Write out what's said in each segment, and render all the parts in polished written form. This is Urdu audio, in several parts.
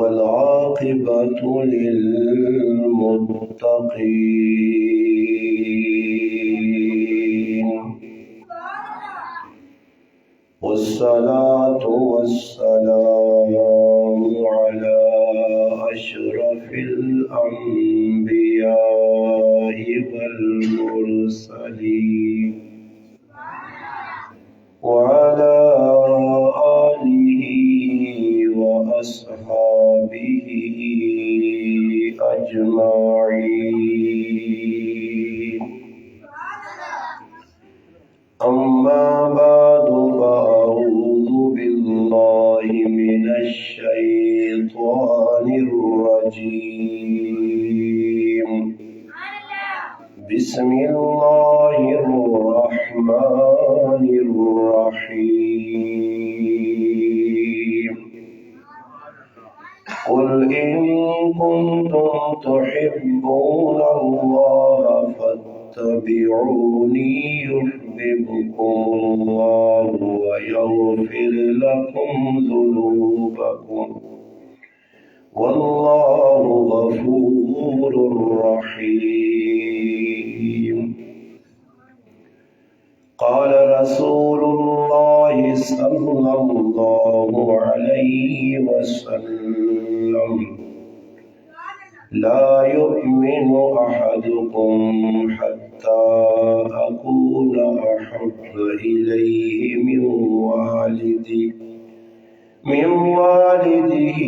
والعاقبة للمتقين والصلاة والسلام على أشرف الأنبياء والمرسلين وعلى آله وأصحابه أجمعين. أما بعد فأعوذ بالله من الشيطان الرجيم. بسم الله الرحمن الرحيم. قل إن كنتم تحبون الله فاتبعوني يحببكم الله ويغفر لكم ذنوبكم والله غفور رحيم. قال رسول الله صلى الله عليه وسلم لا يؤمن أحدكم حتى أكون أحب إليه من والده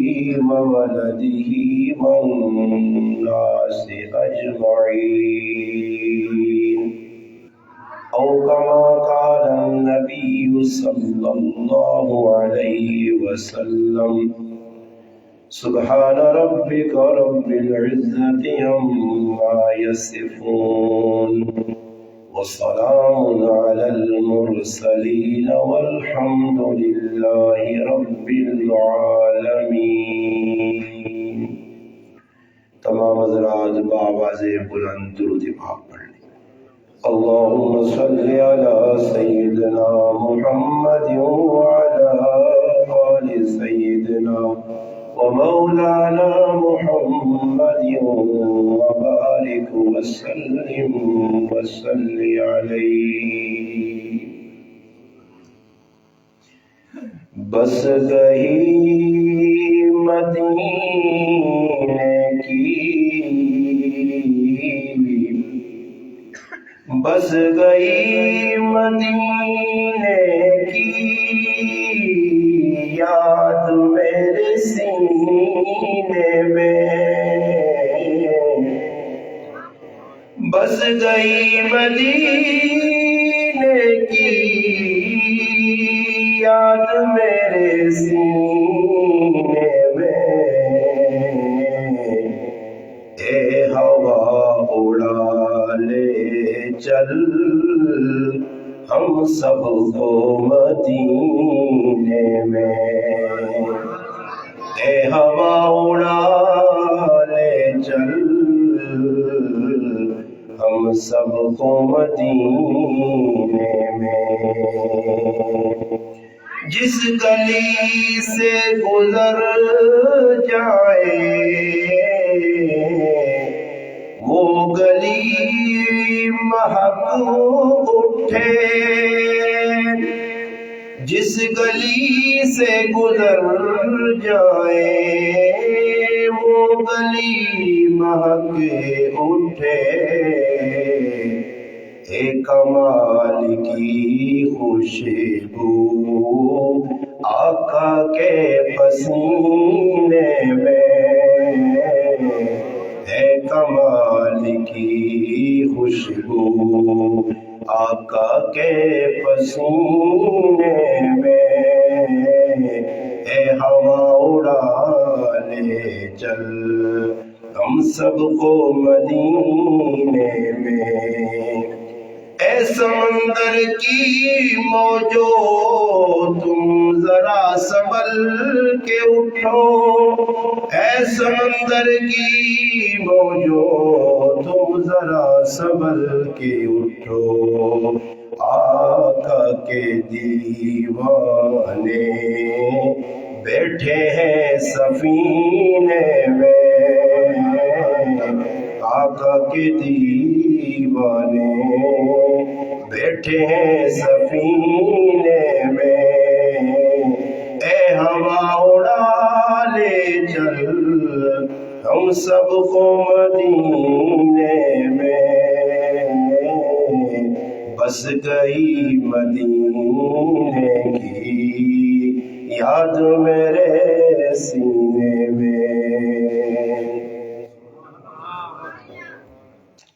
وولده والناس أجمعين، أو كما قال النبي صلى الله عليه وسلم. سبحان ربك رب العزة عما يصفون وسلام على المرسلين والحمد لله رب العالمين. تمام حضرات بآواز بلند درود پاک پڑھ لیں. اللهم صل على سيدنا محمد وعلى آل سيدنا ومولانا محمد وبارك وسلم وصل عليه. بس گئی مدینے کی، بس گئی مدینے کی یاد میرے سینے میں، بس گئی مدینے کی یاد میرے سینے میں. اے ہوا اڑا لے چل ہم سب کو مدینے میں. اے ہوا اڑا لے چل ہم سب کو مدینے میں. جس گلی سے گزر جائے وہ گلی مہک اٹھے، جس گلی سے گزر جائے وہ گلی مہک اٹھے. اے کمال کی خوشبو آقا کے پسینے میں، اے کمال کی خوشبو آقا کے پسینے میں. اے ہوا اڑا لے چل ہم سب کو مدینے میں. اے سمندر کی موجو تم ذرا سنبھل کے اٹھو، اے سمندر کی موجو تم ذرا سنبھل کے اٹھو. آقا کے دیوانے بیٹھے ہیں سفینے میں آقا کے دیوانے، بیٹھے ہیں سفینے میں، اے ہوا اڑا لے چل ہم سب کو مدینے میں، بس گئی مدینے کی یاد میرے سینے میں۔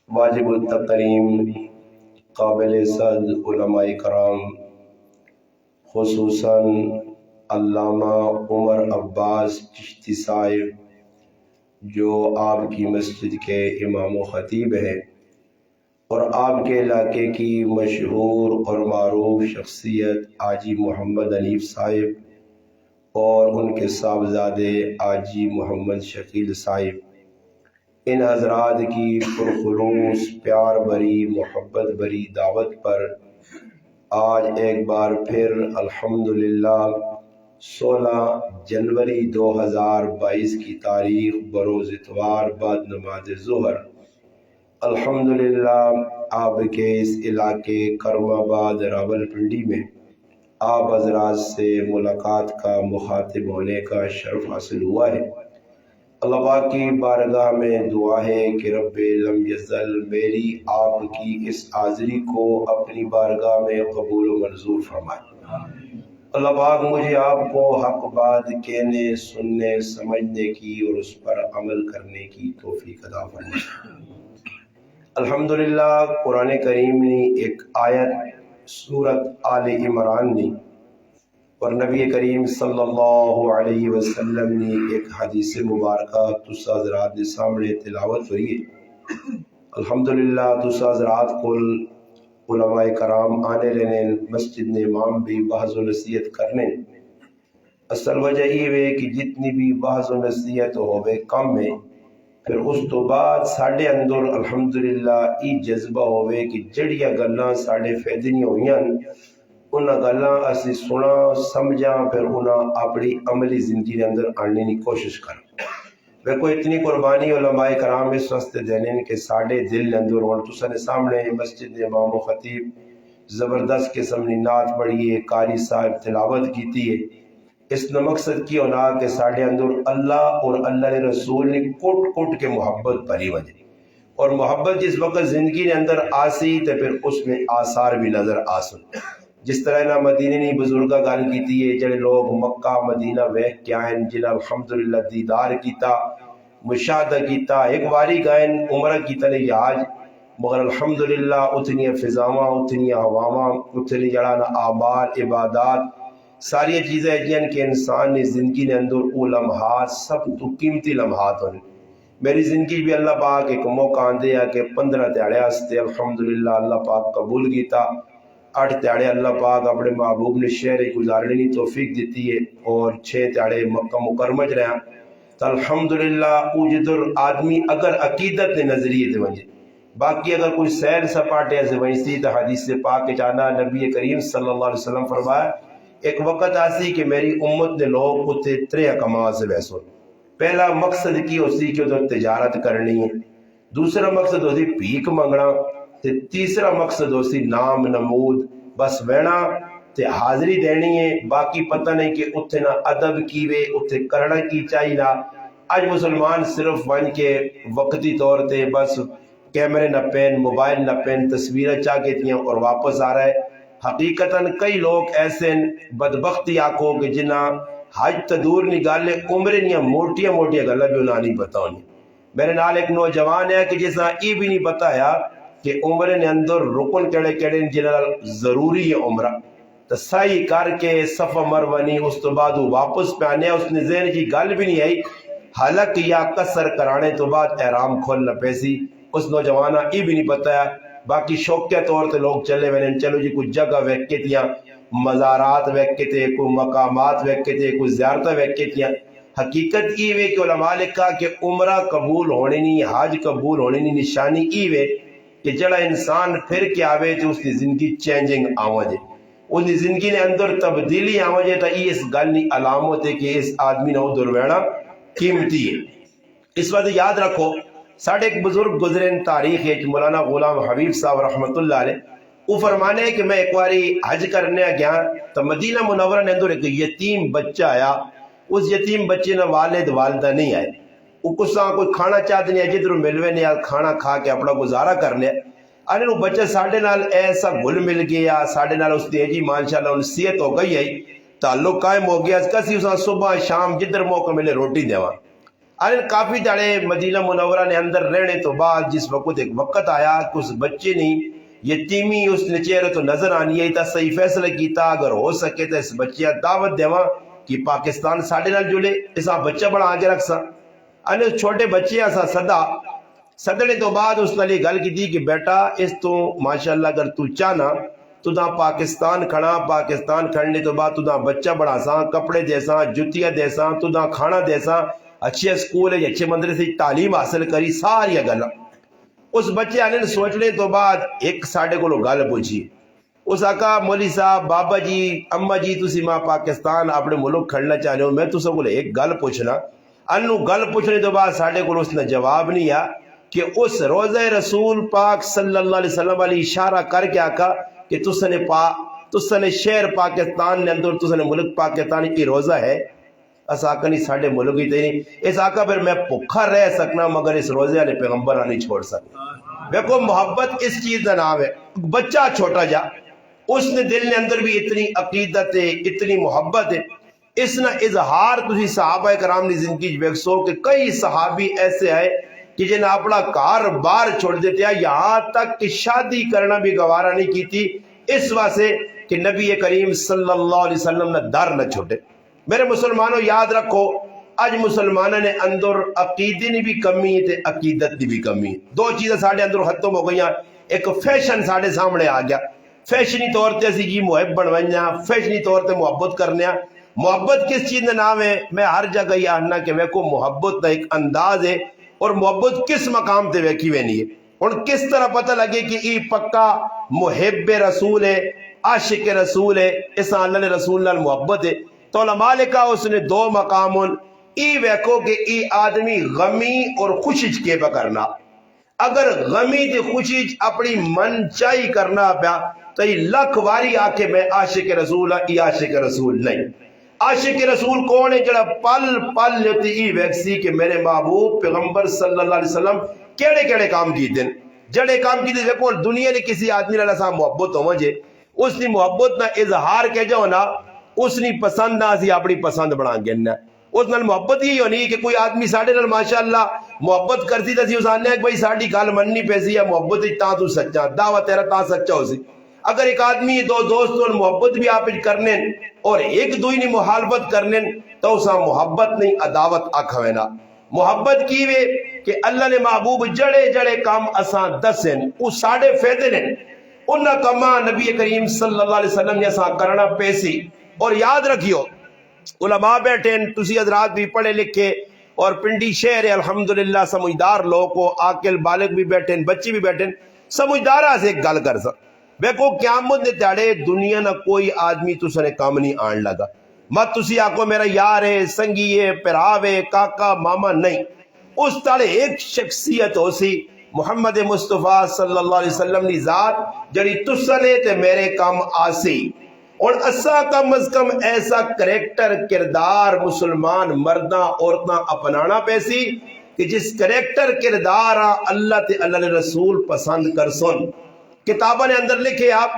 واجب التکریم قابل صد علماء کرام، خصوصاً علامہ عمر عباس چشتی صاحب جو آپ کی مسجد کے امام و خطیب ہیں، اور آپ کے علاقے کی مشہور اور معروف شخصیت حاجی محمد حنیف صاحب اور ان کے صاحبزادے حاجی محمد شکیل صاحب، ان حضرات کی پرخلوص پیار بری محبت بری دعوت پر آج ایک بار پھر الحمدللہ 16 جنوری 2022 کی تاریخ بروز اتوار بعد نماز ظہر الحمدللہ آپ کے اس علاقے کرم آباد راولپنڈی میں آپ حضرات سے ملاقات کا مخاطب ہونے کا شرف حاصل ہوا ہے۔ اللہ پاک کی بارگاہ میں دعا ہے کہ رب لم یزل میری آپ کی اس حاضری کو اپنی بارگاہ میں قبول و منظور فرمائے۔ اللہ پاک مجھے آپ کو حق بات کہنے، سننے، سمجھنے کی اور اس پر عمل کرنے کی توفیق عطا فرمائے۔ الحمدللہ قرآن کریم نے ایک آیت سورت آل عمران نے اور نبی کریم صلی اللہ علیہ وسلم نے ایک حدیث مبارکہ تسا حضرات کے سامنے تلاوت ہوئی ہے۔ الحمدللہ تسا حضرات کو علماء کرام آنے رہنے مسجد نے امام بھی بحث و نصیحت کرنے، اصل وجہ یہ ہے کہ جتنی بھی بحث و نصیحت ہوئے کم ہے، پھر اس تو بعد ساڑھے اندر الحمدللہ ای جذبہ ہوئے کہ جڑیاں گلاں ساڑھے فیدی نہیں ہوئیاں انہاں گلاں اسی سنا سمجھا، پھر انہاں اپنی عملی زندگی کے اندر آنے کی کوشش کریں۔ ویکو اتنی قربانی علماء کرام اس واسطے دینے کہ ساڑھے دل اندر اور تساں نے سامنے مسجد نے امام و خطیب زبردست قسم کی نعت پڑھی ہے، قاری صاحب تلاوت کیتی ہے۔ اس نے مقصد کی ہونا کہ ساڑھے اندر اللہ اور اللہ کے رسول نے کٹ کٹ کے محبت بھری وجہ، اور محبت جس وقت زندگی کے اندر آسی تو پھر اس میں آثار بھی نظر آسن۔ جس طرح نہ مدینے نے بزرگہ گل کیتی ہے، جڑے لوگ مکہ مدینہ ویکھ کے آئیں جنہاں الحمدللہ دیدار کیتا، مشاہدہ کیتا، ایک باری گائن عمرہ کیتا نے حج، مگر الحمدللہ اتنی فضاواں، اتنی ہواواں، اتنی جڑا نا اعمال عبادات ساری چیزیں جن کے انسان نے زندگی نے اندر وہ لمحات سب تو قیمتی لمحات ہونے۔ میری زندگی بھی اللہ پاک ایک موقع آندے ہے کہ 15 تیاڑے ہستے الحمدللہ اللہ پاک قبول کیتا، 8 تیاڑے اللہ پاک اپنے محبوب نے شہر گزارنے کی توفیق دیتی ہے، اور 6 تیاڑے مکہ مکرمہ چ رہا تو الحمدللہ او جدر آدمی اگر عقیدت نے نظریے دے ونجے، باقی اگر کوئی سیر سپاٹے سے ونجتی تو حدیث پاک جانا نبی کریم صلی اللہ علیہ وسلم فرمایا ایک وقت آسی کہ میری امت نے لوگ اتنے 3 کما سے بحث ہو۔ پہلا مقصد کی ہوسی کہ ادھر تجارت کرنی ہے، دوسرا مقصد ہوسی بھیک منگنا، تے تیسرا مقصد ہوسی نام نمود بس وینا تے حاضری دینی ہے، باقی پتہ نہیں کہ اتنے نہ ادب کی وے اتنے کرنا کی چاہیے نہ۔ آج مسلمان صرف ون کے وقتی طور تے بس کیمرے نہ پین، موبائل نہ پین، تصویریں چاہ کے تھیاں اور واپس آ رہا ہے۔ حقیقتاً کئی لوگ ایسے بدبختی آکھو کہ جنہ حج تدور نہیں گالے عمرے نہیں موٹیاں موٹیاں گلہ بھی انہاں نہیں بتاؤں۔ میرے نال ایک نوجوان ہے کہ جیسا ای بھی نہیں بتایا کہ عمرے نے اندر رکن کڑے کڑے جنہ ضروری ہے عمرہ تو صحیح کر کے صفا مروانی اس تو بعد واپس پہ آنے، اس نے ذہن کی گل بھی نہیں آئی، حالانکہ یا قصر کرانے تو بعد احرام کھولنا پیسی، اس نوجوانہ ای بھی نہیں بتایا۔ باقی شوقیہ طور تے لوگ چلے وینے چلو جی کوئی جگہ ویک کے تیاں، مزارات ویک کے تے، کوئی مقامات ویک کے تے، کوئی زیارتہ ویک کے تیاں۔ حقیقت یہ ہے کہ علماء نے کہا کہ عمرہ قبول ہونے نہیں، حج قبول ہونے نہیں، نشانی یہ ہے کہ جڑا انسان پھر کے آوے تو اس کی زندگی چینجنگ آوے جے۔ اس کی زندگی نے اندر تبدیلی آوجے تا یہ اس گل نہیں علامت ہے کہ اس آدمی نو درویڑا قیمتی ہے۔ اس وقت یاد رکھو ساڑھے ایک بزرگ گزرین تاریخ ہے مولانا غلام حبیب صاحب رحمت اللہ علیہ، وہ فرمانے ہے کہ میں ایک باری حج کرنے گیا تو مدینہ منورہ نے اندر ایک یتیم بچہ آیا، اس یتیم بچے نے والد والدہ نہیں آئے، وہ کچھ کوئی کھانا چاہتے نہیں ہے جدھر ملوے نہیں کھانا کھا کے اپنا گزارا کرنے آنے وہ بچہ ساڑھے نال ایسا گل مل گیا، ساڑھے نال اس نے جی ماشاءاللہ نصیحت ہو گئی ہے، تعلق قائم ہو گیا، کسی اسا صبح شام جدھر موقع ملے روٹی دیوا۔ آنے کافی داڑے مدینہ منورہ نے اندر رہنے تو بعد جس وقت ایک وقت آیا کہ اس بچے نہیں یتیمی اس نے چہرے تو نظر آنی ہے تا صحیح فیصلہ کیتا اگر ہو سکے تو اس بچے دعوت دیوا کہ پاکستان ساڑھے نال جڑے، اسا بچہ بڑا آگے رکھ سا۔ آنے چھوٹے بچے اسا صدڑے تو بعد اس نے گل کی دی کہ بیٹا اس تو ماشاءاللہ اگر تو چاہنا تو دا پاکستان کھڑا، پاکستان کھڑنے تو بعد تو دا بچہ بڑا سا، کپڑے دے سا، جتیاں دے سا، تو دا کھانا دے سا، اچھے اسکول ہے اچھے مدرسے سے تعلیم حاصل کری ساری گل۔ اس بچے آنے سوچنے تو بعد ایک ساڑھے کو گل پوچھی، اس آقا مولی صاحب بابا جی اما جی تسی ماں پاکستان اپنے ملک کھڑنا چاہنے ہو، میں تو سب کو ایک گل پوچھنا۔ انو گل پوچھنے تو بعد ساڑھے کو اس نے جواب نہیں آیا کہ اس روزہ رسول پاک صلی اللہ علیہ وسلم والی اشارہ کر کے آقا کہ تسنے شہر پاکستان نے اندر تسنے ملک پاکستان کی روزہ ہے، اس آقا نہیں ساڑھے ملک ہی تے نہیں، اس آقا پھر میں بھوکا رہ سکنا مگر اس روزے والے پیغمبر نہیں چھوڑ سکتا۔ دیکھو محبت اس چیز کا نام ہے، بچہ چھوٹا جا اس نے دل نے اندر بھی اتنی عقیدت ہے اتنی محبت ہے، اس نے اظہار تسی صحابہ کرام نے زندگی ویکسو کہ کئی صحابی ایسے آئے کہ جنہیں اپنا کار بار چھوڑ دیتے ہیں، یہاں تک کہ شادی کرنا بھی گوارا نہیں کی تھی اس واسطے کہ نبی کریم صلی اللہ علیہ وسلم نے در نہ چھوٹے۔ میرے مسلمانوں یاد رکھو اج مسلمانوں نے اندر عقیدے نے بھی کمی ہے تے عقیدت نے بھی کمی ہے، دو چیزیں ساڑھے اندر ختم ہو گئی ہیں۔ ایک فیشن ساڑھے سامنے آ گیا، فیشنی طور تے اسی جی محب بنوائیاں، فیشنی طور تے محبت کرنے ہیں۔ محبت کس چیز کا نام ہے؟ میں ہر جگہ یہ آنا کہ ویکو محبت کا ایک انداز ہے اور محبت کس مقام تے ویکھی وینی ہے، اور کس طرح پتہ لگے کہ ای پکا محب رسول ہے، عاشق رسول ہے، اس اللہ نے رسول اللہ محبت ہے۔ تو علماء لکھا اس نے دو مقام ای ویکو کہ ای آدمی غمی اور خوشیج کے پکرنا، اگر غمی تے خوشیج اپنی من چاہی کرنا پیا تو ای لکھ واری آکے میں عاشق رسول ای عاشق رسول نہیں۔ عاشق رسول کون ہے؟ جڑا پل پل لیتی ای ویکسی کہ میرے محبوب پیغمبر صلی اللہ علیہ وسلم کیڑے کیڑے کام کی دن، جڑے کام کی دن دیکھو دنیا نے کسی آدمی نے سا محبت ہو مجھے اس نے محبت نہ اظہار کے جو نا اس نے پسند نہ سی اپنی پسند بنا گنا، اس نال محبت ہی ہونی کہ کوئی آدمی ساڑھے نال ماشاءاللہ محبت کرتی تھی اس آنے کہ بھائی ساڑھی گال مننی پیسی ہے محبت تا تو سچا دعوت تیرا تا سچا ہو سی۔ اگر ایک آدمی دو دوستوں محبت بھی آپ کرنے اور ایک دوئی نے محالفت کرنے تو اسا محبت نہیں عداوت آکھوینا۔ محبت کی وے کہ اللہ نے محبوب جڑے جڑے کام اساں دسیں اس ساڑھے فیدے نے انہا کما نبی کریم صلی اللہ علیہ وسلم نے اساں کرنا پیسی۔ اور یاد رکھیو علماء بیٹھیں تسی حضرات بھی پڑھے لکھے اور پنڈی شہر الحمدللہ سمجھدار لوگ کو عاقل بالغ بھی بیٹھیں بچی بھی بیٹھیں سمجھدارہ سے ایک گل کر سا بیکو قیامت نے تیڑے دنیا نہ کوئی آدمی تسنے کام نہیں آن لگا، مت تسی آکو میرا یار ہے سنگی ہے پراو ہے کاکا ماما نہیں، اس تاڑے ایک شخصیت ہو سی محمد مصطفیٰ صلی اللہ علیہ وسلم نے ذات جڑی تسنے تے میرے کام آسی، اور اسا کم از کم ایسا کریکٹر کردار مسلمان مرداں عورتاں اپنانا پیسی کہ جس کریکٹر کردار اللہ تے اللہ نے رسول پسند کر سن۔ کتابہ نے اندر لکھے آپ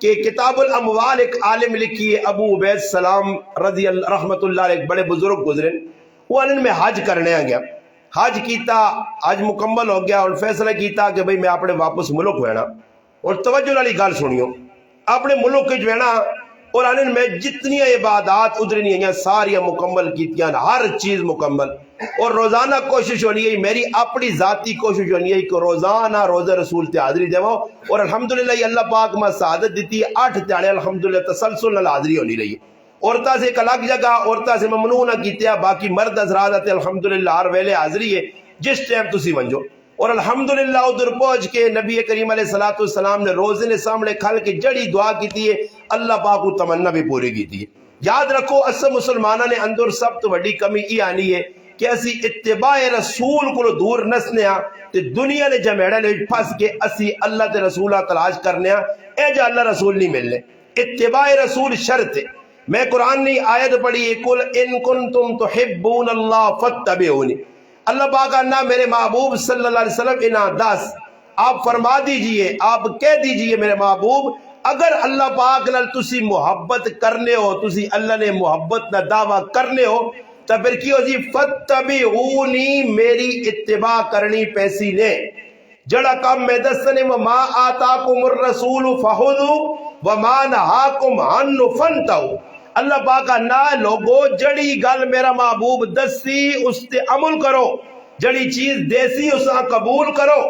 کہ کتاب الاموال ایک عالم لکھی ہے ابو عبید سلام رضی اللہ رحمت اللہ علیہ بڑے بزرگ گزرے، وہ انہوں میں حج کرنے آ گیا، حج کیتا حج مکمل ہو گیا اور فیصلہ کیتا کہ بھئی میں اپنے واپس ملک ہوئے نا، اور توجہ والی گال سنیو اپنے ملک کے جو ہے نا اور انہوں میں جتنی عبادات ادھر نہیں ہیں ساری مکمل کیتیاں ہر چیز مکمل، اور روزانہ کوشش ہونی ہے میری اپنی ذاتی کوشش ہونی ہے کہ روزانہ روزہ رسول تے حاضری دیواں، اور الحمدللہ اللہ پاک میں سعادت دیتی 8 تیاڑے الحمدللہ تسلسل نال حاضری ہونی رہی، عورتہ سے ایک الگ جگہ عورتہ سے ممنوع نہ کیتیا، باقی مرد حضرات الحمدللہ ہر ویلے حاضری ہے جس ٹائم تسی ونجو، اور الحمدللہ ادھر پہنچ کے نبی کریم علیہ السلام نے روزے نے سامنے کھل کے جڑی دعا کی تھی ہے اللہ پاک کو تمنا بھی پوری کی تھی. یاد رکھو اصل مسلمانہ نے اندر سب تو بڑی کمی یہ آنی ہے کہ اسی اتباع رسول کو دور نسنے ہاں تے دنیا نے جمیڑے نے پھنس کے اسی اللہ تے رسولہ تلاش کرنے ہاں. اے جا اللہ رسول نہیں ملنے. اتباع رسول شرط ہے. میں قرآن نے آیت پڑھی ہے قل ان کنتم تحبون اللہ فاتبعونی. اللہ پاک کہنا میرے محبوب صلی اللہ علیہ وسلم انہاں دس آپ فرما دیجئے آپ کہہ دیجئے میرے محبوب اگر اللہ پاک نال تسی محبت کرنے ہو تسی اللہ نے محبت نہ دعویٰ کرنے ہو تو پھر کی ہو جی فاتبعونی میری اتباع کرنی پیسی نے. جڑا کام میں دسنے وما آتاکم الرسول فخذوا وما نہاکم عنہ فانتہوا. اللہ پاک کا نا لوگو جڑی گل میرا محبوب دسی اس تے عمل کرو جڑی چیز دیسی اس کا قبول کرو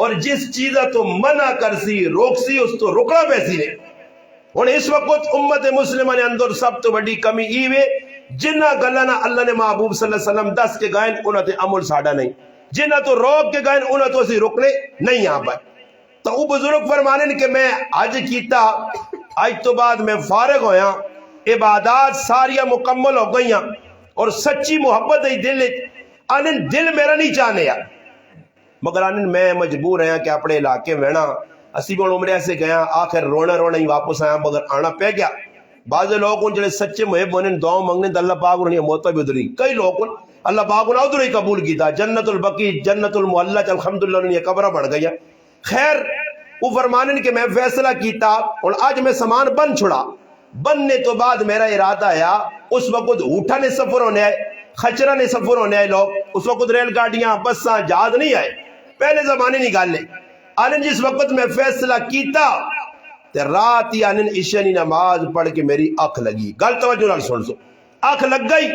اور جس چیزہ تو منع کرسی روکسی اس تو رکنا پیسی نے. اور اس وقت امت مسلمہ نے اندر سب تو بڑی کمی ایوے جنہ گلنا اللہ نے محبوب صلی اللہ علیہ وسلم دس کے گائن انہوں تے عمل ساڑا نہیں جنہ تو روک کے گائن انہوں تو اسی رکنے نہیں یہاں پر. تو وہ بزرگ فرمانے کہ میں آج کیتا آج تو بعد میں فارغ ہویا عبادات ساریاں مکمل ہو گئیاں اور سچی محبت ہے دل میرا نہیں چاہنے مگر آنن میں مجبور ہیں کہ اپنے علاقے وینا اسی بڑھ عمرے سے گیا آخر رونا رونا ہی واپس آیا مگر آنا پہ گیا. بعض لوگ ان جڑے سچے محب ہونے دعاؤں منگنے تو اللہ پاک انہیں موتا بھی ادھری کئی لوگ اللہ پاک انہیں ادھر ہی قبول کیتا جنت البقی جنت المعلہ الحمدللہ انہیں قبرہ بڑھ گیا. خیر وہ فرمانے کہ میں فیصلہ کیتا اور آج میں سامان بن چھڑا بننے تو بعد میرا ارادہ آیا اس وقت اوٹھا نے سفر ہونے آئے خچرہ نے سفر ہونے آئے لوگ اس وقت ریل گاڑیاں بساں جہاز نہیں آئے پہلے زمانے نکالنے آنن جس وقت میں فیصلہ کیتا تے رات ہی آنن عشاء نماز پڑھ کے میری آنکھ لگی گل توجہ نال سن سو آنکھ لگ گئی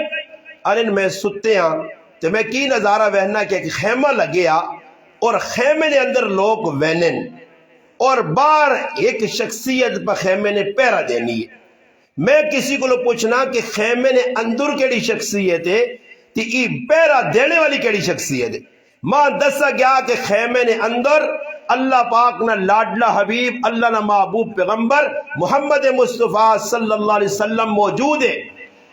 آنن میں ستے ہاں تے میں کی نظارہ وہنا کہ ایک خیمہ لگیا اور خیمے نے اندر لوگ وینن اور بار ایک شخصیت پہ خیمے نے پیرا دینی ہے. میں کسی کو پوچھنا کہ خیمے نے اندر کیڑی شخصیت ہے تی ای پیرا دینے والی کیڑی شخصیت ہے. ماں دسا گیا کہ خیمے نے اندر اللہ پاک نہ لاڈلا حبیب اللہ نہ محبوب پیغمبر محمد مصطفیٰ صلی اللہ علیہ وسلم موجود ہے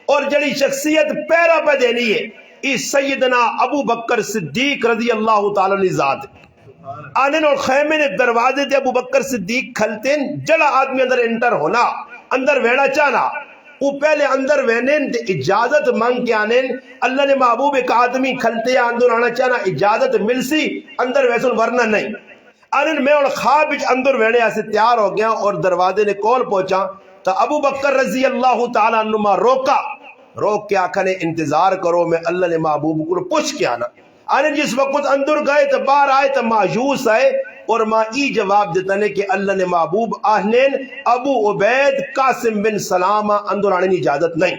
اور جڑی شخصیت پیرا پہ دینی ہے ای سیدنا ابو بکر صدیق رضی اللہ تعالیٰ عنہ ذات ہے. آنن اور خیمے نے دروازے دے ابو بکر صدیق کھلتے جڑا آدمی اندر انٹر ہونا اندر ویڑا چانا وہ پہلے اندر وینن تے اجازت مانگ کے آنن اللہ نے محبوب ایک آدمی کھلتے اندر آنا چانا اجازت مل سی اندر ویسن ورنہ نہیں. آنن میں اور خواب اندر ویڑے ایسے تیار ہو گیا اور دروازے نے کول پہنچا تو ابو بکر رضی اللہ تعالیٰ عنہ روکا روک کے آکھا نے انتظار کرو میں اللہ نے محبوب کو پوچھ کے آنا. آنن جس وقت اندر گئے تو باہر آئے تو مایوس آئے اور ماں ای جواب دیتا نے کہ اللہ نے محبوب آہنین ابو عبید قاسم بن سلامہ اندر آنے کی اجازت نہیں.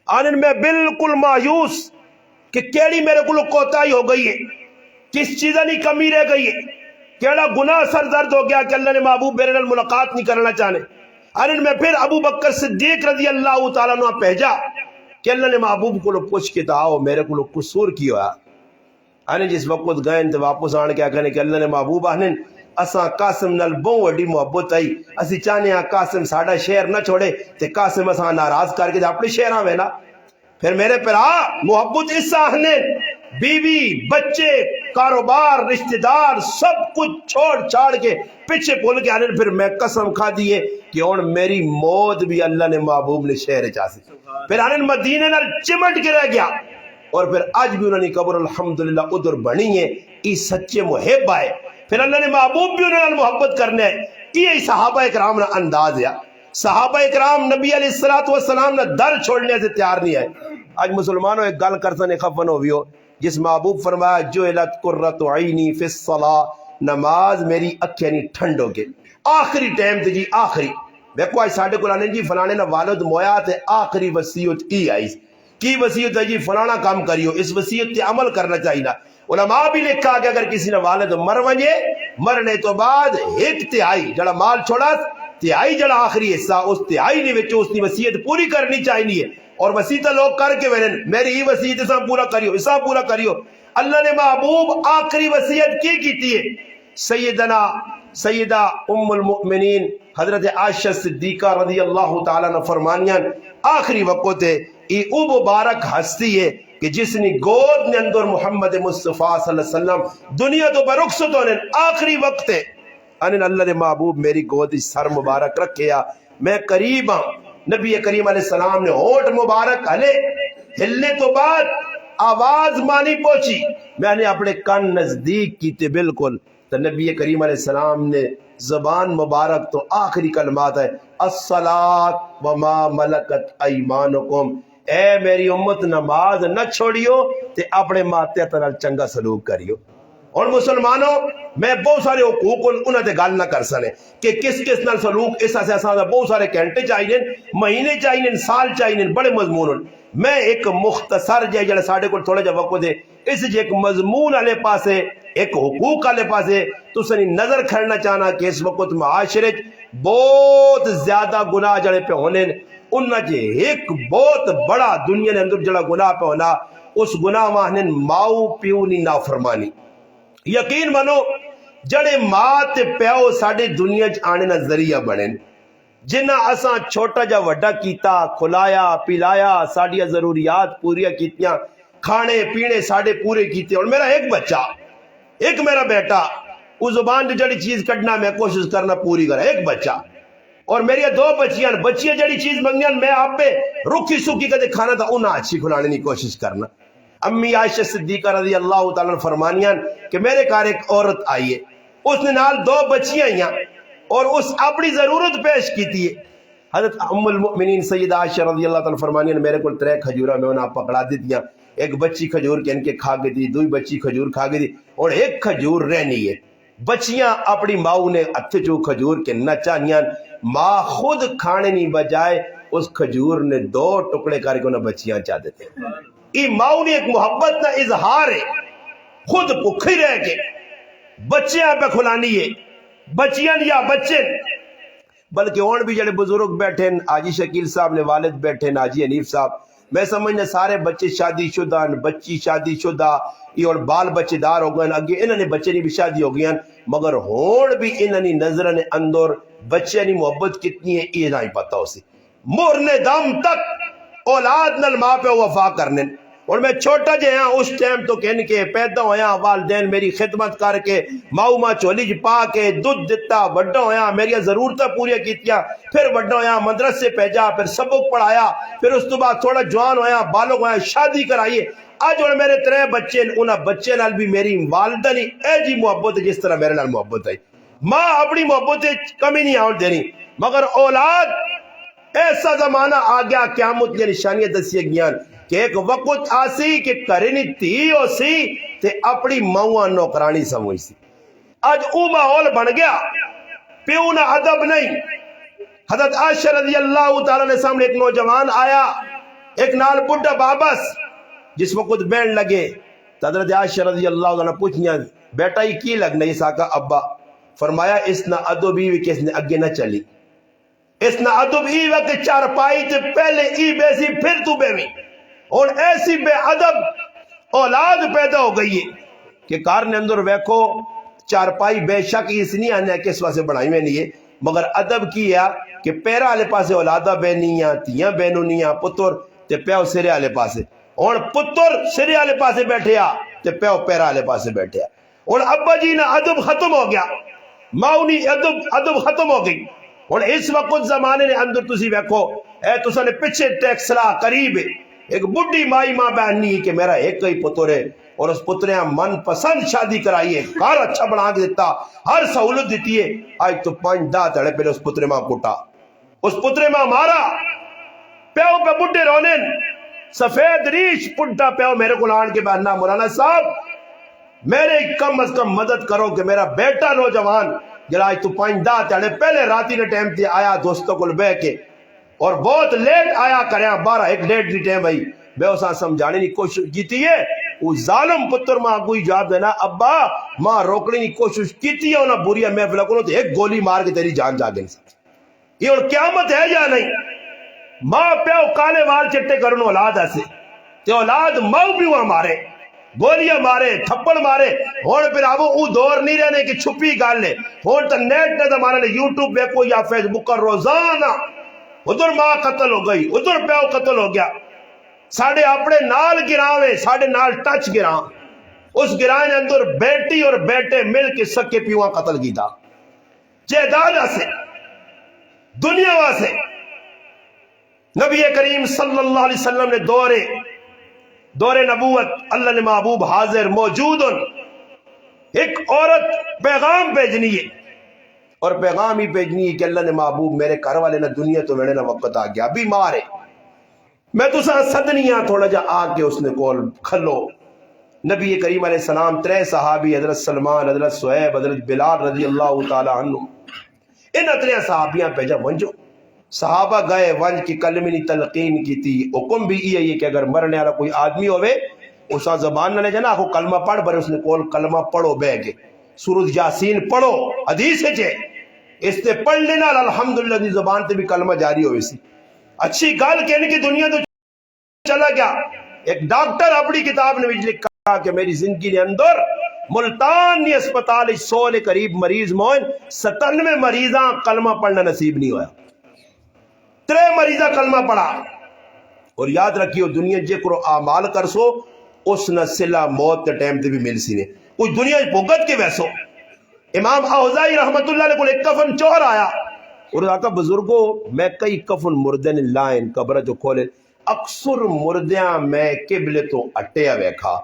آنن میں بالکل مایوس کہ کیڑی میرے کو کوتاہی ہو گئی ہے کس چیزیں نہیں کمی رہ گئی ہے کیڑا گناہ سرزرد ہو گیا کہ اللہ نے محبوب میرے نال ملاقات نہیں کرنا چاہنے. آنن میں پھر ابو بکر صدیق رضی اللہ تعالیٰ عنہ بھیجا کہ اللہ نے محبوب کو پوچھ کے آؤ میرے کو قصور کی ہوا. آنے جس وقت گئے تو واپس آن کیا کہنے کہ اللہ نے محبوب آنن اساں قاسم نال بہت وڈی محبت آئی اسی چاہنے ہاں قاسم ساڑا شہر نہ چھوڑے تے قاسم اساں ناراض کر کے اپنے شہر آوے نا. پھر میرے پرا محبت اس آنن بیوی بچے کاروبار رشتہ دار سب کچھ چھوڑ چھاڑ کے پیچھے بول کے آنن پھر میں قسم کھا دیے کہ ہن میری موت بھی اللہ نے محبوب نے شہر چاسی. پھر آنن مدینے نال چمٹ کے رہ گیا اور پھر آج بھی انہوں نے قبر الحمدللہ ادھر بنی ہے ای سچے محب آئے پھر اللہ نے محبوب بھی انہوں نے محبت کرنے ہے. یہ صحابہ اکرام نہ انداز ہے صحابہ اکرام نبی علیہ السلام نہ در چھوڑنے سے تیار نہیں ہے. آج مسلمانوں ایک گل کرسن خفن ہوئیو جس محبوب فرمایا جعلت قرۃ عینی فی الصلاۃ نماز میری اکھیں نہیں ٹھنڈ ہو کے آخری ٹائم تے جی آخری دیکھو آج ساڈے کول آنے جی فلانے نہ والد مویا تے آخری وصیت ای آئی کی وصیت ہے جی فلانا کام کریو اس وصیت تے عمل کرنا چاہیے. علماء بھی لکھا کہ اگر کسی نے والد مر ونجے مرنے تو بعد ایک تہائی جڑا مال چھوڑا تہائی جڑا آخری حصہ اس تہائی نے وچ اس دی وصیت پوری کرنی چاہیے اور وصیت لوگ کر کے وینن میری ہی وصیت اساں پورا کریو اساں پورا کریو. اللہ نے محبوب آخری وصیت کی کیتی ہے سیدہ ام المؤمنین حضرت عائشہ صدیقہ رضی اللہ تعالیٰ نے فرمانیاں آخری وقت ہے ای او مبارک ہستی ہے کہ جس نے گود نے اندر محمد مصطفیٰ صلی اللہ علیہ وسلم دنیا تو برخصت ہونے آخری وقت ہے انہیں اللہ نے محبوب میری گود سر مبارک رکھیا میں قریب ہوں. نبی کریم علیہ السلام نے ہونٹ مبارک ہلنے تو بعد آواز مانی پہنچی میں نے اپنے کان نزدیک کیتے بالکل تو نبی کریم علیہ السلام نے زبان مبارک تو آخری کلمات ہے الصلاۃ وما ملکت ایمانکم، اے میری امت نماز نہ چھوڑیو تے اپنے ماتے تنال چنگا سلوک کریو. اور مسلمانوں میں بہت سارے حقوق انہوں نے گل نہ کر سنے کہ کس کس نال سلوک اس سے آسان بہت سارے گھنٹے چاہیے مہینے چاہیے سال چاہیے بڑے مضمون. میں ایک مختصر جڑا ساڈے کول تھوڑا جہا وقت ہے اس ایک مضمون والے پاسے ایک حقوق والے پاسے تسیں نظر کھڑنا چاہنا کہ اس وقت معاشرے بہت زیادہ گناہ جڑے پہ ہونے انہاں جے ایک بہت بڑا دنیا نے اندر جڑا گناہ پہ ہونا اس گناہ ماہنے ماؤ پیو نی نافرمانی. یقین منو جڑے ماں تے پیو ساڈے دنیا چ آنے دا ذریعہ بنے جنہ اساں چھوٹا جا وڈا کیتا کھلایا پلایا ساڈیاں ضروریات پوریاں کیتیاں کھانے پینے ساڈے پورے کیتے. اور میرا ایک بچہ ایک میرا بیٹا اس زبان دی جڑی چیز کڈنا میں کوشش کرنا پوری کرا ایک بچہ اور میری دو بچیاں جڑی چیز منگیاں میں آپ پہ رکھی سکی کدے کھانا تھا انہاں اچھی کھلانے کی کوشش کرنا. امی عائشہ صدیقہ رضی اللہ تعالیٰ فرمانیاں کہ میرے گھر ایک عورت آئی ہے اس نے نال دو بچیاں آئیاں اور اس اپنی ضرورت پیش کی تھی. حضرت ام المؤمنین سیدہ عائشہ رضی اللہ تعالیٰ فرمانیاں میرے کو 3 کھجورہ میں انہاں پکڑا دی دیا. ایک بچی کھجور کے ان کے کھا گئی تھی 2 بچی کھجور کھا گئی تھی اور ایک کھجور رہنی ہے. بچیاں اپنی ماؤ نے ہتھ چو کھجور کے نہ چاہیاں ماں خود کھانے نہیں بجائے اس کھجور نے 2 ٹکڑے کر کے انہیں بچیاں چاہ دیتے. ای ماؤ نے ایک محبت نہ اظہار ہے خود بکھی رہ کے بچیاں پہ کھلانی ہے بچیاں یا بچے بلکہ اور بھی جڑے بزرگ بیٹھے حاجی شکیل صاحب نے والد بیٹھے حاجی حنیف صاحب میں سمجھنا سارے بچے شادی شدہ بچی شادی شدہ یہ اور بال بچے دار ہو گئے اگے انہوں نے بچے نہیں بھی شادی ہو گئی مگر ہون بھی انہوں نے نظر نے اندر بچے نے محبت کتنی ہے یہ نہیں پتا اسی مرنے دم تک اولاد نل ماں پہ وفا کرنے. اور میں چھوٹا جے ہاں اس ٹائم تو کہن کے پیدا ہویا والدین میری خدمت کر کے ماؤ ماں چولی جی پا کے دودھ دیتا بڑا ہویا میری ضرورتیں پوری کیتیاں پھر بڑا ہویا مدرسے بھیجا پھر سبق پڑھایا پھر اس تو بعد تھوڑا جوان ہویا بالغ ہویا شادی کرائیے. آج اور میرے 3 بچے انہاں بچے نال بھی میری والدہ نہیں اے جی محبت جس طرح میرے نال محبت ہے. ماں اپنی محبت کمی نہیں آن دینی مگر اولاد ایسا زمانہ آ گیا قیامت کی نشانیاں دسیے گیاں کہ ایک وقت آسی کہ کرنی تھی ہو سی تے اپنی ماں نوکرانی سمجھ سی. آج او ماحول بن گیا پیو نہ ادب نہیں. حضرت عائشہ رضی اللہ تعالیٰ نے سامنے ایک نوجوان آیا ایک نال بڈھا بابس جس وقت بین لگے تو حضرت عائشہ رضی اللہ تعالیٰ نے پوچھنیا بیٹا یہ کی لگنا یہ ساکا ابا فرمایا اس نہ ادب ہی کس نے اگے نہ چلی اس نہ ادب ہی وقت چارپائی تے پہلے ای بیسی پھر تو بیوی اور ایسی بے ادب اولاد پیدا ہو گئی ہے کہ کار نے اندر ویکھو چارپائی بے شک اس نہیں آنے کس واسے بڑھائی میں نہیں ہے مگر ادب کیا کہ پیرا والے پاسے اولادہ بہنیاں تیاں بہنونیاں پتر تے پیو سرے والے پاسے اور پتر سرے والے پاسے بیٹھے آ تے پیو پیرا والے پاسے بیٹھے آ اور ابا جی نہ ادب ختم ہو گیا ماؤنی ادب ختم ہو گئی. اور اس وقت زمانے نے اندر تسی ویکھو اے تساں نے پیچھے ٹیکسلا قریب ہے ایک بڈھی مائی ماں بہنی کہ میرا ایک ہی پتر ہے اور اس پترے من پسند شادی کرائی ہے کار اچھا بنا کے دیتا ہر سہولت دیتی ہے. آج تو 5-10 تڑے پہلے اس پترے ماں کوٹا اس پترے ماں مارا پیو پہ بڈھے رونے سفید ریش پڈھا پیو میرے کو لان کے بہنا مولانا صاحب میرے کم از کم مدد کرو کہ میرا بیٹا نوجوان جڑا آج تو 5-10 تڑے پہلے راتی نے ٹائم تے آیا دوستوں کو بہ کے اور بہت لیٹ آیا کریں 12-1 دی ٹائم آئی میں اساں سمجھانے کی کوشش کیتی ہے وہ ظالم پتر ماں کوئی جواب دینا ابا ماں روکنے کی کوشش کیتی ہے انہاں بری محفل کو تو ایک گولی مار کے تیری جان جا گئی. یہ اور قیامت ہے یا نہیں ماں پیو کالے وال چٹے کرن اولاد ایسے تے اولاد ماؤ پیو مارے گولیاں مارے تھپڑ مارے. ہوں پھر آو او دور نہیں رہنے کہ چھپی گل ہے. ہوں تو نیٹ نے زمانے نے یوٹیوب دیکھو یا فیس بک کا روزانہ ادھر ماں قتل ہو گئی, ادھر پیو قتل ہو گیا. ساڑھے اپنے نال گراوے, ساڑھے نال ٹچ گراں, اس گراں نے اندر بیٹی اور بیٹے مل کے سکے پیواں قتل کیتا. جائیداد سے دنیا واسے نبی کریم صلی اللہ علیہ وسلم نے دور نبوت اللہ نے محبوب حاضر موجود. ایک عورت پیغام بھیجنی ہے, اور پیغام ہی بھیجنی ہے کہ اللہ نے محبوب میرے گھر والے نہ دنیا تو میرے نہ وقت آ گیا, بیمار ہے, میں تو سا صدنی ہاں, تھوڑا جا آ کے اس نے کول کھلو. نبی کریم علیہ السلام 3 صحابی حضرت سلمان, حضرت صاحب, حضرت بیان رضی اللہ تعالی عنہ, ان 3 صحابیاں بھیجا ونجو. صحابہ گئے ونج کی کلمے نے تلقین کی تھی. حکم بھی یہ کہ اگر مرنے والا کوئی آدمی ہوئے اسا زبان نہ لے جانا, کو کلمہ پڑھ بھر, اس نے کول کلمہ پڑھو بہ کے سورۃ یاسین پڑھو, حدیث ہے اس نے پڑھ لینا الحمدللہ دی زبان تے بھی کلمہ جاری ہوئے سی. اچھی گل کہنے کی دنیا تو چلا گیا. ایک ڈاکٹر اپنی کتاب نے لکھا کہ میری زندگی کے اندر ملتان نے اسپتال 100 کے قریب مریض موئن, 97 مریضاں کلمہ پڑھنا نصیب نہیں ہویا. 3 مریضاں کلمہ پڑھا. اور یاد رکھیو دنیا جے کرو اعمال کر سو اس نہ صلہ موت کے ٹائم تے بھی مل سی نے, کوئی دنیا بھگت کے ویسو. امام اوزاعی رحمت اللہ علیہ کو ایک کفن چور آیا اور کہا بزرگو میں کئی کفن مردے نے لائن قبر جو کھولے, اکثر مردیاں میں قبلے تو اٹیا ویکھا.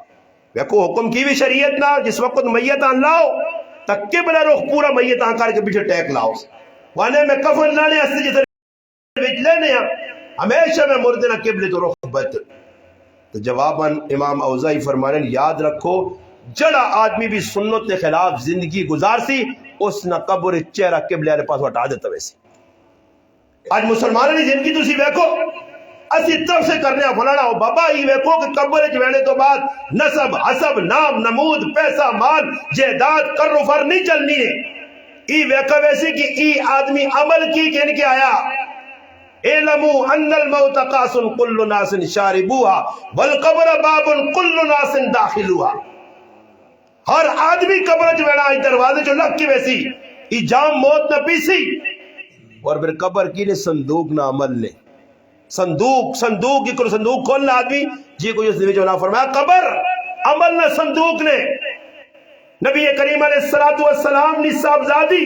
ویکھو حکم کی بھی شریعت نہ, جس وقت میت آن لاؤ تک قبلہ رخ پورا میت آن کر کے پیچھے ٹیک لاؤ. وانے میں کفن لانے اس جسے وچ لینے ہمیشہ میں مردے نہ قبلے تو رخ بت. تو جواباً امام اوزاعی فرمانے یاد رکھو جڑا آدمی بھی سنت کے خلاف زندگی گزار سی اس نہ قبر چہرہ قبلے والے پاس ہٹا دیتا ویسی. آج مسلمانوں کی زندگی تسی ویکھو اسی طرف سے کرنے فلانا ہو بابا ہی ویکھو کہ قبر وچ وینے تو بعد نسب حسب نام نمود پیسہ مال جائیداد کر و فر نہیں چلنی ہے. ای ویکھو ویسے کہ ای آدمی عمل کی کہن کے آیا. اعلموا ان الموت قاس كل ناس شاربوها والقبر باب كل ناس داخلوها. ہر آدمی قبر چ وینا دروازے چ لگ کے ویسی ای جام موت نہ پیسی. اور پھر قبر کی نے صندوق نہ عمل نے, صندوق کی کوئی صندوق کھولنا آدمی جی کوئی اس نے فرمایا قبر عمل نہ صندوق نے. نبی کریم علیہ الصلوۃ والسلام نے صاحبزادی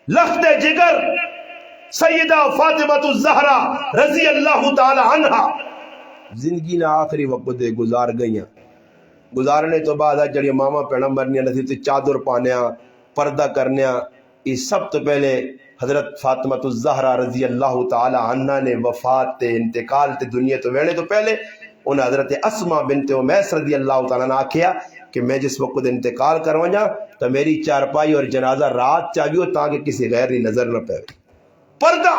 لخت جگر سیدہ فاطمہ الزہرا رضی اللہ تعالی عنہا زندگی نہ آخری وقت دے گزار گئیاں. گزارنے تو بعد جڑی ماما پیڑا مرنیا نصیب تے چادر پانیا پردہ کرنیا, یہ سب تو پہلے حضرت فاطمہ الزہرا رضی اللہ تعالی عنہ نے وفات تے انتقال تے دنیا تو وینے تو پہلے انہیں حضرت اسما بنت امیس رضی اللہ تعالیٰ نے آکھیا کہ میں جس وقت انتقال کرواں تو میری چارپائی اور جنازہ رات چاہیو تاکہ کسی غیر کی نظر نہ پے. پردہ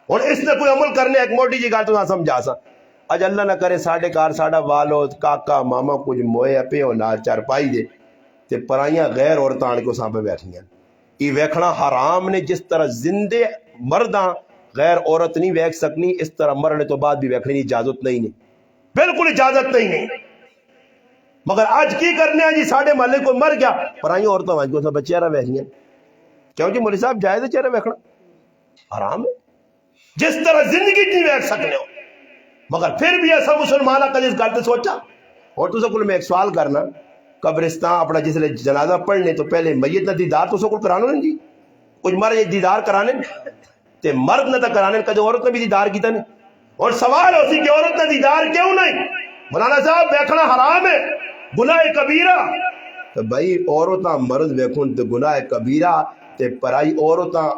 اور اس نے کوئی عمل کرنے ایک موٹی جی گل تو سمجھا سا. اج اللہ نہ کرے ساڈے کار ساڈا والو کاکا ماما کچھ موئے پیو نال چارپائی دے تے پرائیاں غیر عورتاں آن کے سامنے بیٹھیاں. یہ ویکھنا حرام نے. جس طرح زندے مرداں غیر عورت نہیں ویکھ سکنی اس طرح مرنے تو بعد بھی ویکھنے کی اجازت نہیں ہے, بالکل اجازت نہیں ہے. مگر آج کی کرنے ہیں جی ساڈے محلے کو مر گیا پرائیاں عورتاں وانج کو سب چہرہ ویکھیاں. کیوں جی مولوی صاحب جائز ہے چہرہ ویکھنا؟ حرام ہے. جس طرح زندگی نہیں ویکھ سکنے ہو مگر پھر بھی ایسا مسلمانہ کدی اس گل تے سوچا. اور تو سکول میں ایک سوال کرنا, قبرستان اپنا جس لئے جنازہ پڑھنے تو پہلے میت نہ دیدار تو سکول کرانو نہیں جی, کچھ مرد دیدار کرانے تے مرد نہ تا کرانے کدی عورت نے بھی دیدار کیتا نہیں. اور سوال ہو سی کہ عورت نے دیدار کیوں نہیں؟ مولانا صاحب ویکھنا حرام ہے, گناہ کبیرہ. تو بھائی عورتاں مرد ویکھن تے گناہ کبیرہ تے پرائی عورتاں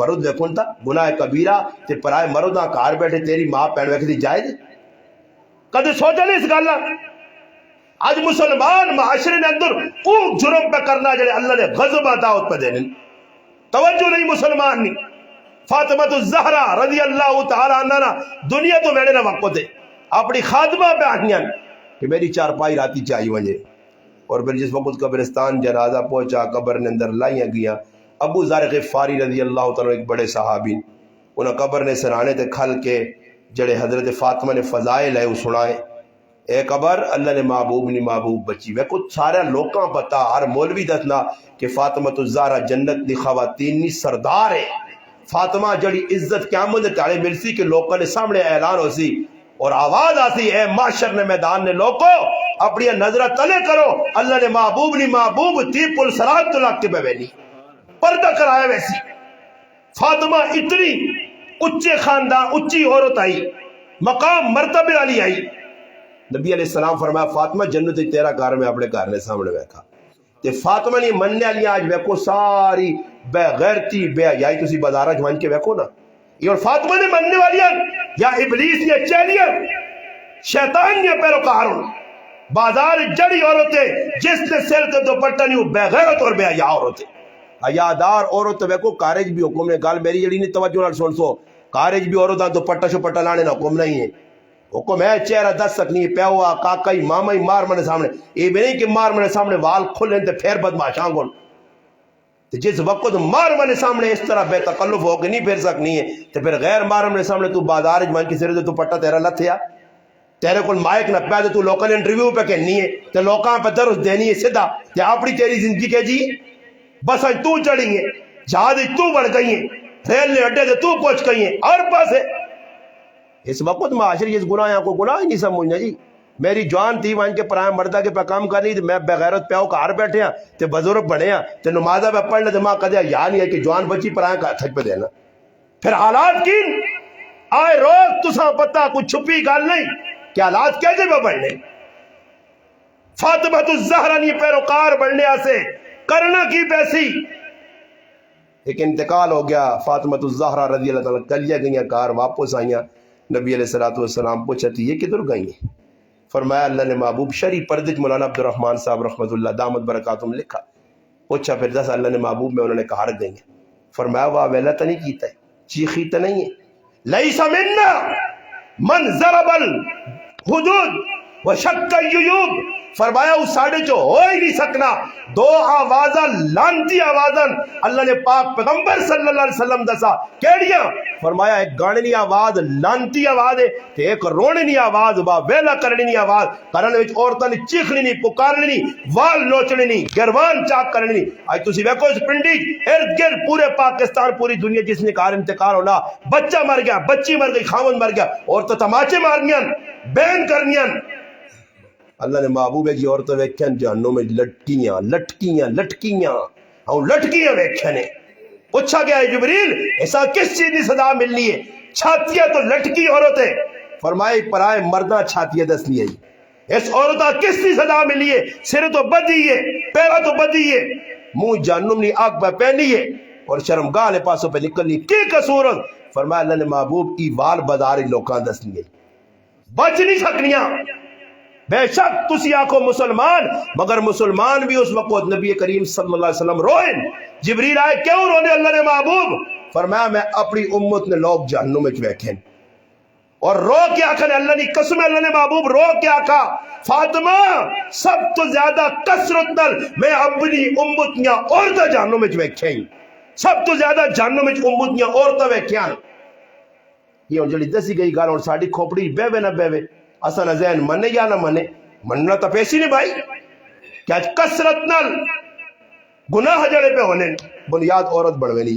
مرد ویکھن تا گناہ کبیرہ تے پرائے مرداں گھر بیٹھے تیری ماں پہن ویکھدی جائز؟ کدی سوچا نہیں اس گل؟ آج مسلمان معاشرے نے اندر او جرم پہ کرنا جڑے اللہ نے غضب دعوت پہ دینے. توجہ نہیں مسلمان نہیں. فاطمہ الزہرا رضی اللہ تعالی عنہ دنیا تو ویڑے نہ وقت دے اپنی خادمہ پہ آنیاں کہ میری چارپائی راتی چاہیے ونجے. اور پھر جس وقت قبرستان جنازہ پہنچا قبر نے اندر لائیاں گیا. ابو ذر غفاری رضی اللہ تعالیٰ ایک بڑے صحابی انہاں قبر نے سرانے تے کھل کے جڑے حضرت فاطمہ نے فضائل ہے وہ سنائے. ایک ابر اللہ نے محبوب نہیں محبوب بچی میں کچھ سارے لوکاں پتا ہر مولوی دسنا کہ فاطمہ الزہرا جنت دی خواتین نی سردار ہے. فاطمہ جڑی عزت قیامت ٹالے ملسی کہ لوکاں نے سامنے اعلان ہو سی اور آواز آتی اے معاشر نے میدان نے لوکو اپنی نظرہ تلے کرو اللہ نے محبوب نہیں محبوب تی پل سرات تو لگ کے بہنی پردہ کرایا ویسی. فاطمہ اتنی اچے خاندان اچھی عورت آئی مقام مرتبے والی آئی. نبی علیہ السلام فرمایا فاطمہ جنت تیرا گھر میں اپنے گھر نے سامنے بیٹھا تے فاطمہ نہیں مننے والی آج ویکو ساری بے غیرتی بے حیائی تسی بازار وچ کے ویکو نا یہ اور فاطمہ نے مننے والی یا ابلیس یا چیلیاں شیطان یا پیروکار بازار جڑی عورتیں جس نے سر تے دوپٹہ نہیں بے غیرت اور بے حیا عورتیں حیادار عورت ویکو کارج بھی حکم نے گل میری جڑی نہیں توجہ نال سن سو کارج بھی عورتاں دوپٹہ شپٹہ لانے نہ حکم نہیں ہے حکم ہے چہرہ دس سکنی پیا ہوا کاکا ہی ماما ہی مار منے سامنے یہ بھی نہیں کہ مار منے سامنے وال کھلیں تے پھر بدماشاں گون جس وقت مار منے سامنے اس طرح بے تکلف ہو کے نہیں پھر سکنی ہے تے پھر غیر مار منے سامنے تو بازار من کی سر تو پٹا تیرا لتھیا تیرے کول مائک نہ پیا تو لوکاں نے انٹرویو پہ کہنی ہے تے لوکاں پہ درس دینی ہے سیدھا تے اپنی تیری زندگی کے جی بس تو چڑھی ہے جہاز تو بڑھ گئی ہے ریل نے اڈے تے تو پہنچ گئی ہے اور پاس ہے اس وقت معاشرے اس گناہ کو گناہ ہی نہیں سمجھنا جی. میری جوان تھی وہاں کے پرائم مردہ کے پہ کام کرنی تھی میں بغیرت پیاؤ کار بیٹھے ہیں تے بزرگ بڑھے ہیں تے نمازہ پہ پڑھنے تے ماں کہتے ہیں یاد نہیں ہے کہ جوان بچی پرائم کا تھج پہ دینا پھر حالات کی آئے روز تساں پتہ کچھ چھپی گال نہیں کہ حالات کیسے پہ بڑھنے. فاطمہ الزہرا نی پیروکار بڑھنے آسے کرنا کی پیسی ایک انتقال ہو گیا. فاطمہ الزہرا رضی اللہ تعالیٰ کلیہ گئیاں کار واپس آئیاں. نبی علیہ السلام پوچھا تھی یہ کدھر گئی ہیں؟ فرمایا اللہ نے محبوب شریف پردج مولانا عبد الرحمن صاحب رحمۃ اللہ دامت برکاتہم لکھا. پوچھا پھر دس اللہ نے محبوب میں انہوں نے کہا رکھ گئی ہیں. فرمایا واہ ویلا تو نہیں کیتا ہے چیخی تو نہیں ہے. لیس منا من ضرب الحدود وشق الجیوب فرمایا اس ساڑھے جو ہو ہی نہیں سکنا دو آوازاں لانتی آوازاں اللہ نے پاک پیغمبر صلی اللہ علیہ وسلم دسا کیڑیاں فرمایا ایک گانے نی آواز لانتی آواز ہے تے ایک رونے نی آواز با ویلا کرنی نی آواز کرنے وچ عورتاں نے چیخنی نی پکارنی نی وال لوچنی نی گروان چاک کرنی نی. اج تسی ویکھو اس پنڈی ارد گرد پورے پاکستان پوری دنیا جس نے کار انتقال ہونا بچہ مر گیا بچی مر گئی خاوند مر گیا عورتیں تماچے مارنیاں بین کرنیاں. اللہ نے محبوب ہے جی عورتیں ویکھن جہنم میں لٹکیاں لٹکیاں لٹکیاں اور لٹکیاں ویکھن نے پوچھا گیا ہے جبریل ایسا کس چیز کی سزا ملنی ہے؟ چھاتیاں تو لٹکی عورتیں فرمائے پرائے مردہ چھاتیاں دس لی ہے اس عورتہ کس کی سزا ملی ہے؟ سر تو بدی ہے پیرا تو بدی ہے منہ جہنم نی آگ پہ پہنی ہے اور شرمگاہ لے پاسوں پہ نکلنی کی قصور. فرمایا اللہ نے محبوب کی وال بداری لوکاں دس لی ہے بچ نہیں سکنیاں. بے شک تسی آنکھو مسلمان مگر مسلمان بھی اس وقت نبی کریم صلی اللہ علیہ وسلم روئن. جبریل آئے کیوں رونے اللہ نے محبوب فرمایا میں اپنی امت نے لوگ جہنم میں بیٹھیں اور رو کیا کھنے اللہ نے قسم اللہ نے محبوب رو کیا کھا فاطمہ سب تو زیادہ کثرت نل میں اپنی امتیاں عورتیں جہنم میں بیٹھیں سب تو زیادہ جہنم میں امتیاں عورتیں بیٹھیں. یہ جڑی دسی گئی گال اور ساڑی کھوپڑی بے نہ بے اصل ذہن منے یا نہ منے مننا تو پیسی نہیں بھائی کیا کثرت نال گناہ جڑے پہ ہونے بنیاد عورت بڑھوینی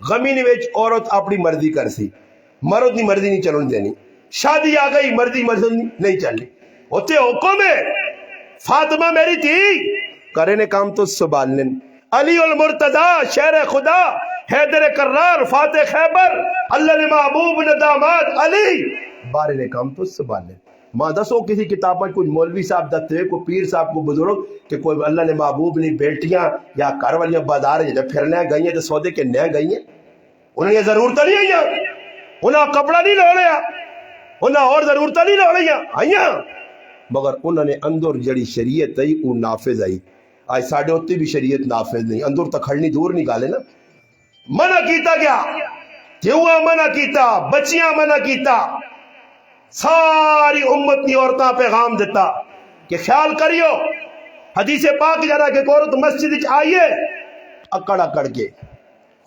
غمی نیویچ عورت اپنی مرضی کر سی مرد نی مرضی نہیں چلن دینی شادی آ گئی مرضی نہیں چلنی ہوتے حکم ہے فاطمہ میری تھی کرے نے کام تو سنبھال لیں. علی المرتضی شہر خدا حیدر کرار فاتح خیبر اللہ نے محبوب نے داماد علی بارے نے کام تو سنبھال لیں. ماں دسو کسی کتاب پر کوئی مولوی صاحب دتے ہوئے کوئی پیر صاحب کو بزرگ کہ کوئی اللہ نے محبوب نہیں بیٹیاں یا گھر والیاں بازار جب پھرنے گئی ہیں تو سودے کے نہ گئی ہیں انہیں یہ ضرورت نہیں آئی انہیں کپڑا نہیں لو لیا انہیں اور ضرورت نہیں لو لیا آئیاں مگر انہوں نے اندر جڑی شریعت آئی وہ نافذ آئی. آج ساڑھے ہوتی بھی شریعت نافذ نہیں اندر تک کھڑنی دور نہیں گالے نا منع کیتا گیا تیوہ منع کیتا بچیاں منع کیتا ساری امت کی عورتاں پیغام دیتا کہ خیال کریو حدیث پاک جانا کہ عورت مسجد آئیے اکڑ اکڑ کے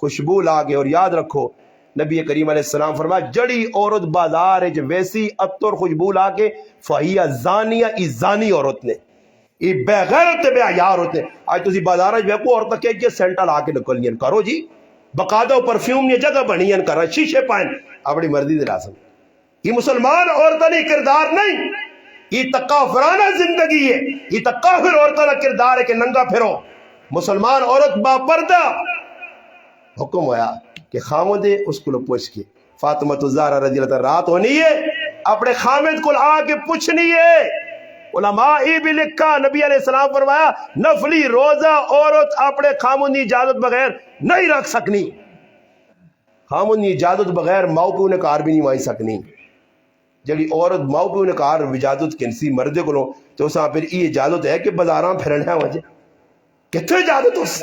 خوشبو لاگے اور یاد رکھو نبی کریم علیہ السلام فرمایا جڑی عورت بازار وچ ویسی عطر خوشبو لا کے فہی زانیہ ای زانی عورت نے ای بے غیرت تے بے حیا عورت نے. اج تسی بازار وچ ویکھو عورتاں کہ سینٹ لا کے نکلنیاں کرو جی باقاعدہ پرفیوم یہ جگہ بنی ہیں کر شیشے پائیں اپنی مرضی دے لازم. یہ مسلمان عورتوں نے کردار نہیں, یہ تکافرانہ زندگی ہے, یہ تکافر عورتوں کا کردار ہے کہ ننگا پھرو. مسلمان عورت با پردہ حکم ہوا کہ خامد اس کو پوچھ کے فاطمہ الزہرا رضی اللہ تعالی رات ہونی ہے اپنے خامد کو آ کے پوچھنی ہے. علماء ای بھی لکھا نبی علیہ السلام فرمایا نفلی روزہ عورت اپنے خامد کی اجازت بغیر نہیں رکھ سکنی, خامد کی اجازت بغیر ماؤ پیو نے کار بھی نہیں مائی سکنی. جڑی عورت ماؤ پیو نے کار اجازت کنسی مردے کو تو اساں پھر یہ اجازت ہے کہ بازاراں پھرنا وجہ کتنے اجازت اس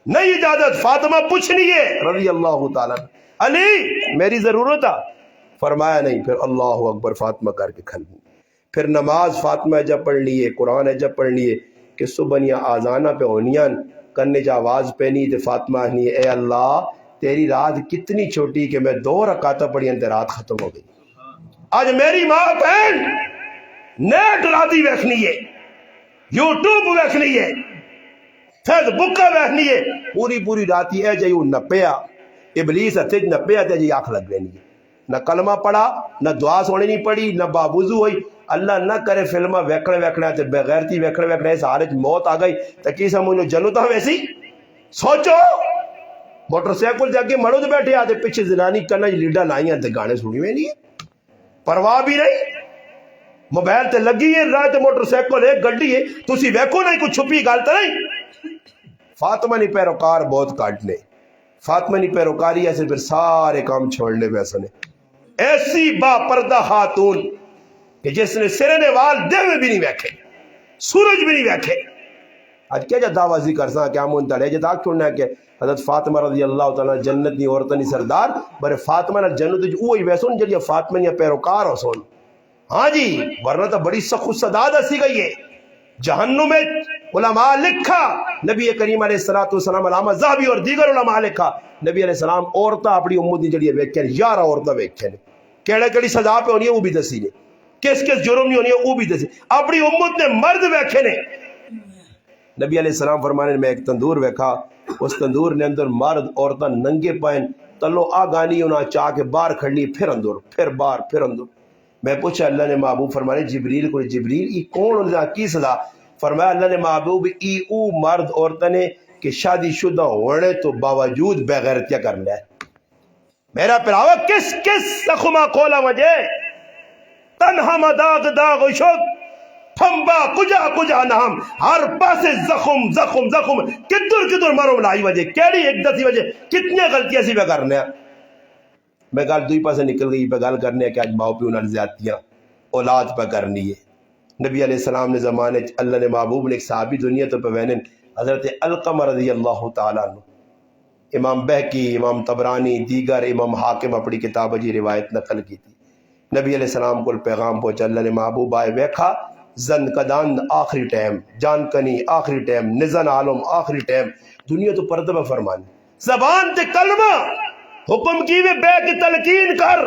نہیں اجازت. فاطمہ پوچھنی ہے رضی اللہ تعالیٰ علی میری ضرورت ہے فرمایا نہیں. پھر اللہ اکبر فاطمہ کر کے کھلنی. پھر نماز فاطمہ جب پڑھ لیے قرآن جب پڑھ لیے کہ صبح یا آزانہ پہ ہونیاں کرنے جا آواز پہنی تو فاطمہ نہیں اے اللہ تیری رات کتنی چھوٹی کہ میں 2 رکعتیں پڑھی تے رات ختم ہو گئی. آج میری ماں بہن نیٹ راتی ویکھنی ہے, یوٹیوب ویکھنی ہے, فیس بک ویکھنی ہے, پوری راتی اے جائیو نپیا ابلیس ہتھے نپیا تے جی آنکھ لگ رہی ہے. نہ کلمہ پڑھا نہ دعا سونے نہیں پڑھی نہ باوضو ہوئی. اللہ نہ کرے فلمہ ویکھنا تے بغیرتی ویکھنا اس حالت موت آ گئی تے کی سمجھو جنت ہاں ویسی. سوچو موٹر سائیکل دے اگے مرد بیٹھے آتے پیچھے زنانی کنا لیڈا لائیاں تے گانے سنی ہوئے نہیں پرواہ بھی نہیں, موبائل تے لگی ہے راہ تے موٹر سائیکل ہے گڈی ہے تسی ویکھو نہیں کوئی چھپی گل تے نہیں. فاطمہ نے پیروکار بہت کاٹنے, فاطمہ نے پیروکاری ایسے پھر سارے کام چھوڑنے ویسے نے. ایسی با پردہ خاتون کہ جس نے سرنے وال دیوے بھی نہیں ویکھے سورج بھی نہیں ویکھے. آج کیا جا دعویٰ ذکر سا کیا منتر ہے جتا چھوڑنا ہے کہ حضرت فاطمہ رضی اللہ تعالیٰ جنت نہیں عورتنی سردار برے فاطمہ نے جنت جو وہی ویسون جلیہ فاطمہ نے پیروکار ہو سون. ہاں جی ورنہ تو بڑی سخت صداد اسی گئی ہے جہنم میں. علماء لکھا نبی کریم علیہ السلام علامہ ذہبی اور دیگر علماء لکھا نبی علیہ السلام عورتہ اپنی امت نے جڑی ویکھے 11 عورتہ ویکھے نے کیڑے کیڑی سزا پہ ہونی ہے وہ بھی دسی نے کس جرم نہیں ہونی ہے وہ بھی دسی اپنی امت نے مرد ویکھے نے. نبی علیہ السلام فرمانے میں ایک تندور ویکھا اس تندور نے اندر مرد عورتہ ننگے پائن تلو آگانی انہاں چاہ کے باہر کھڑنی پھر اندر پھر باہر پھر اندر. میں پوچھا اللہ نے محبوب فرمانے جبریل کو جبریل ای کون انہاں کی سزا فرمایا اللہ نے محبوب ای او مرد عورتہ نے کہ شادی شدہ ہونے تو باوجود بغیرتیا کر لے. میرا پراوا کس زخمہ کھولا وجہ تنہا مداغ داغ شد پھمبا کجا نام ہر پاسے زخم زخم زخم کدر مرو لائی وجہ کیڑی ایک دسی وجہ کتنے غلطیاں سی پہ کرنے ہیں. میں گل دوئی پاسے نکل گئی پہ گل کرنے کہ آج ماؤ پیو نال زیادتیاں اولاد پہ کرنی ہے. نبی علیہ السلام نے زمانے اللہ نے محبوب نے ایک صحابی دنیا تو پہ وینن حضرت علقمہ رضی اللہ تعالیٰ عنہ. امام بہکی امام طبرانی دیگر امام حاکم اپنی کتاب جی روایت نقل کی تھی. نبی علیہ السلام کو پیغام پہنچا اللہ نے محبوب آئے ویکھا زن قدان آخری ٹائم جان کنی آخری ٹائم نزن عالم آخری ٹائم دنیا تو پردہ فرمان زبان تے کلمہ حکم کی بے کی تلقین کر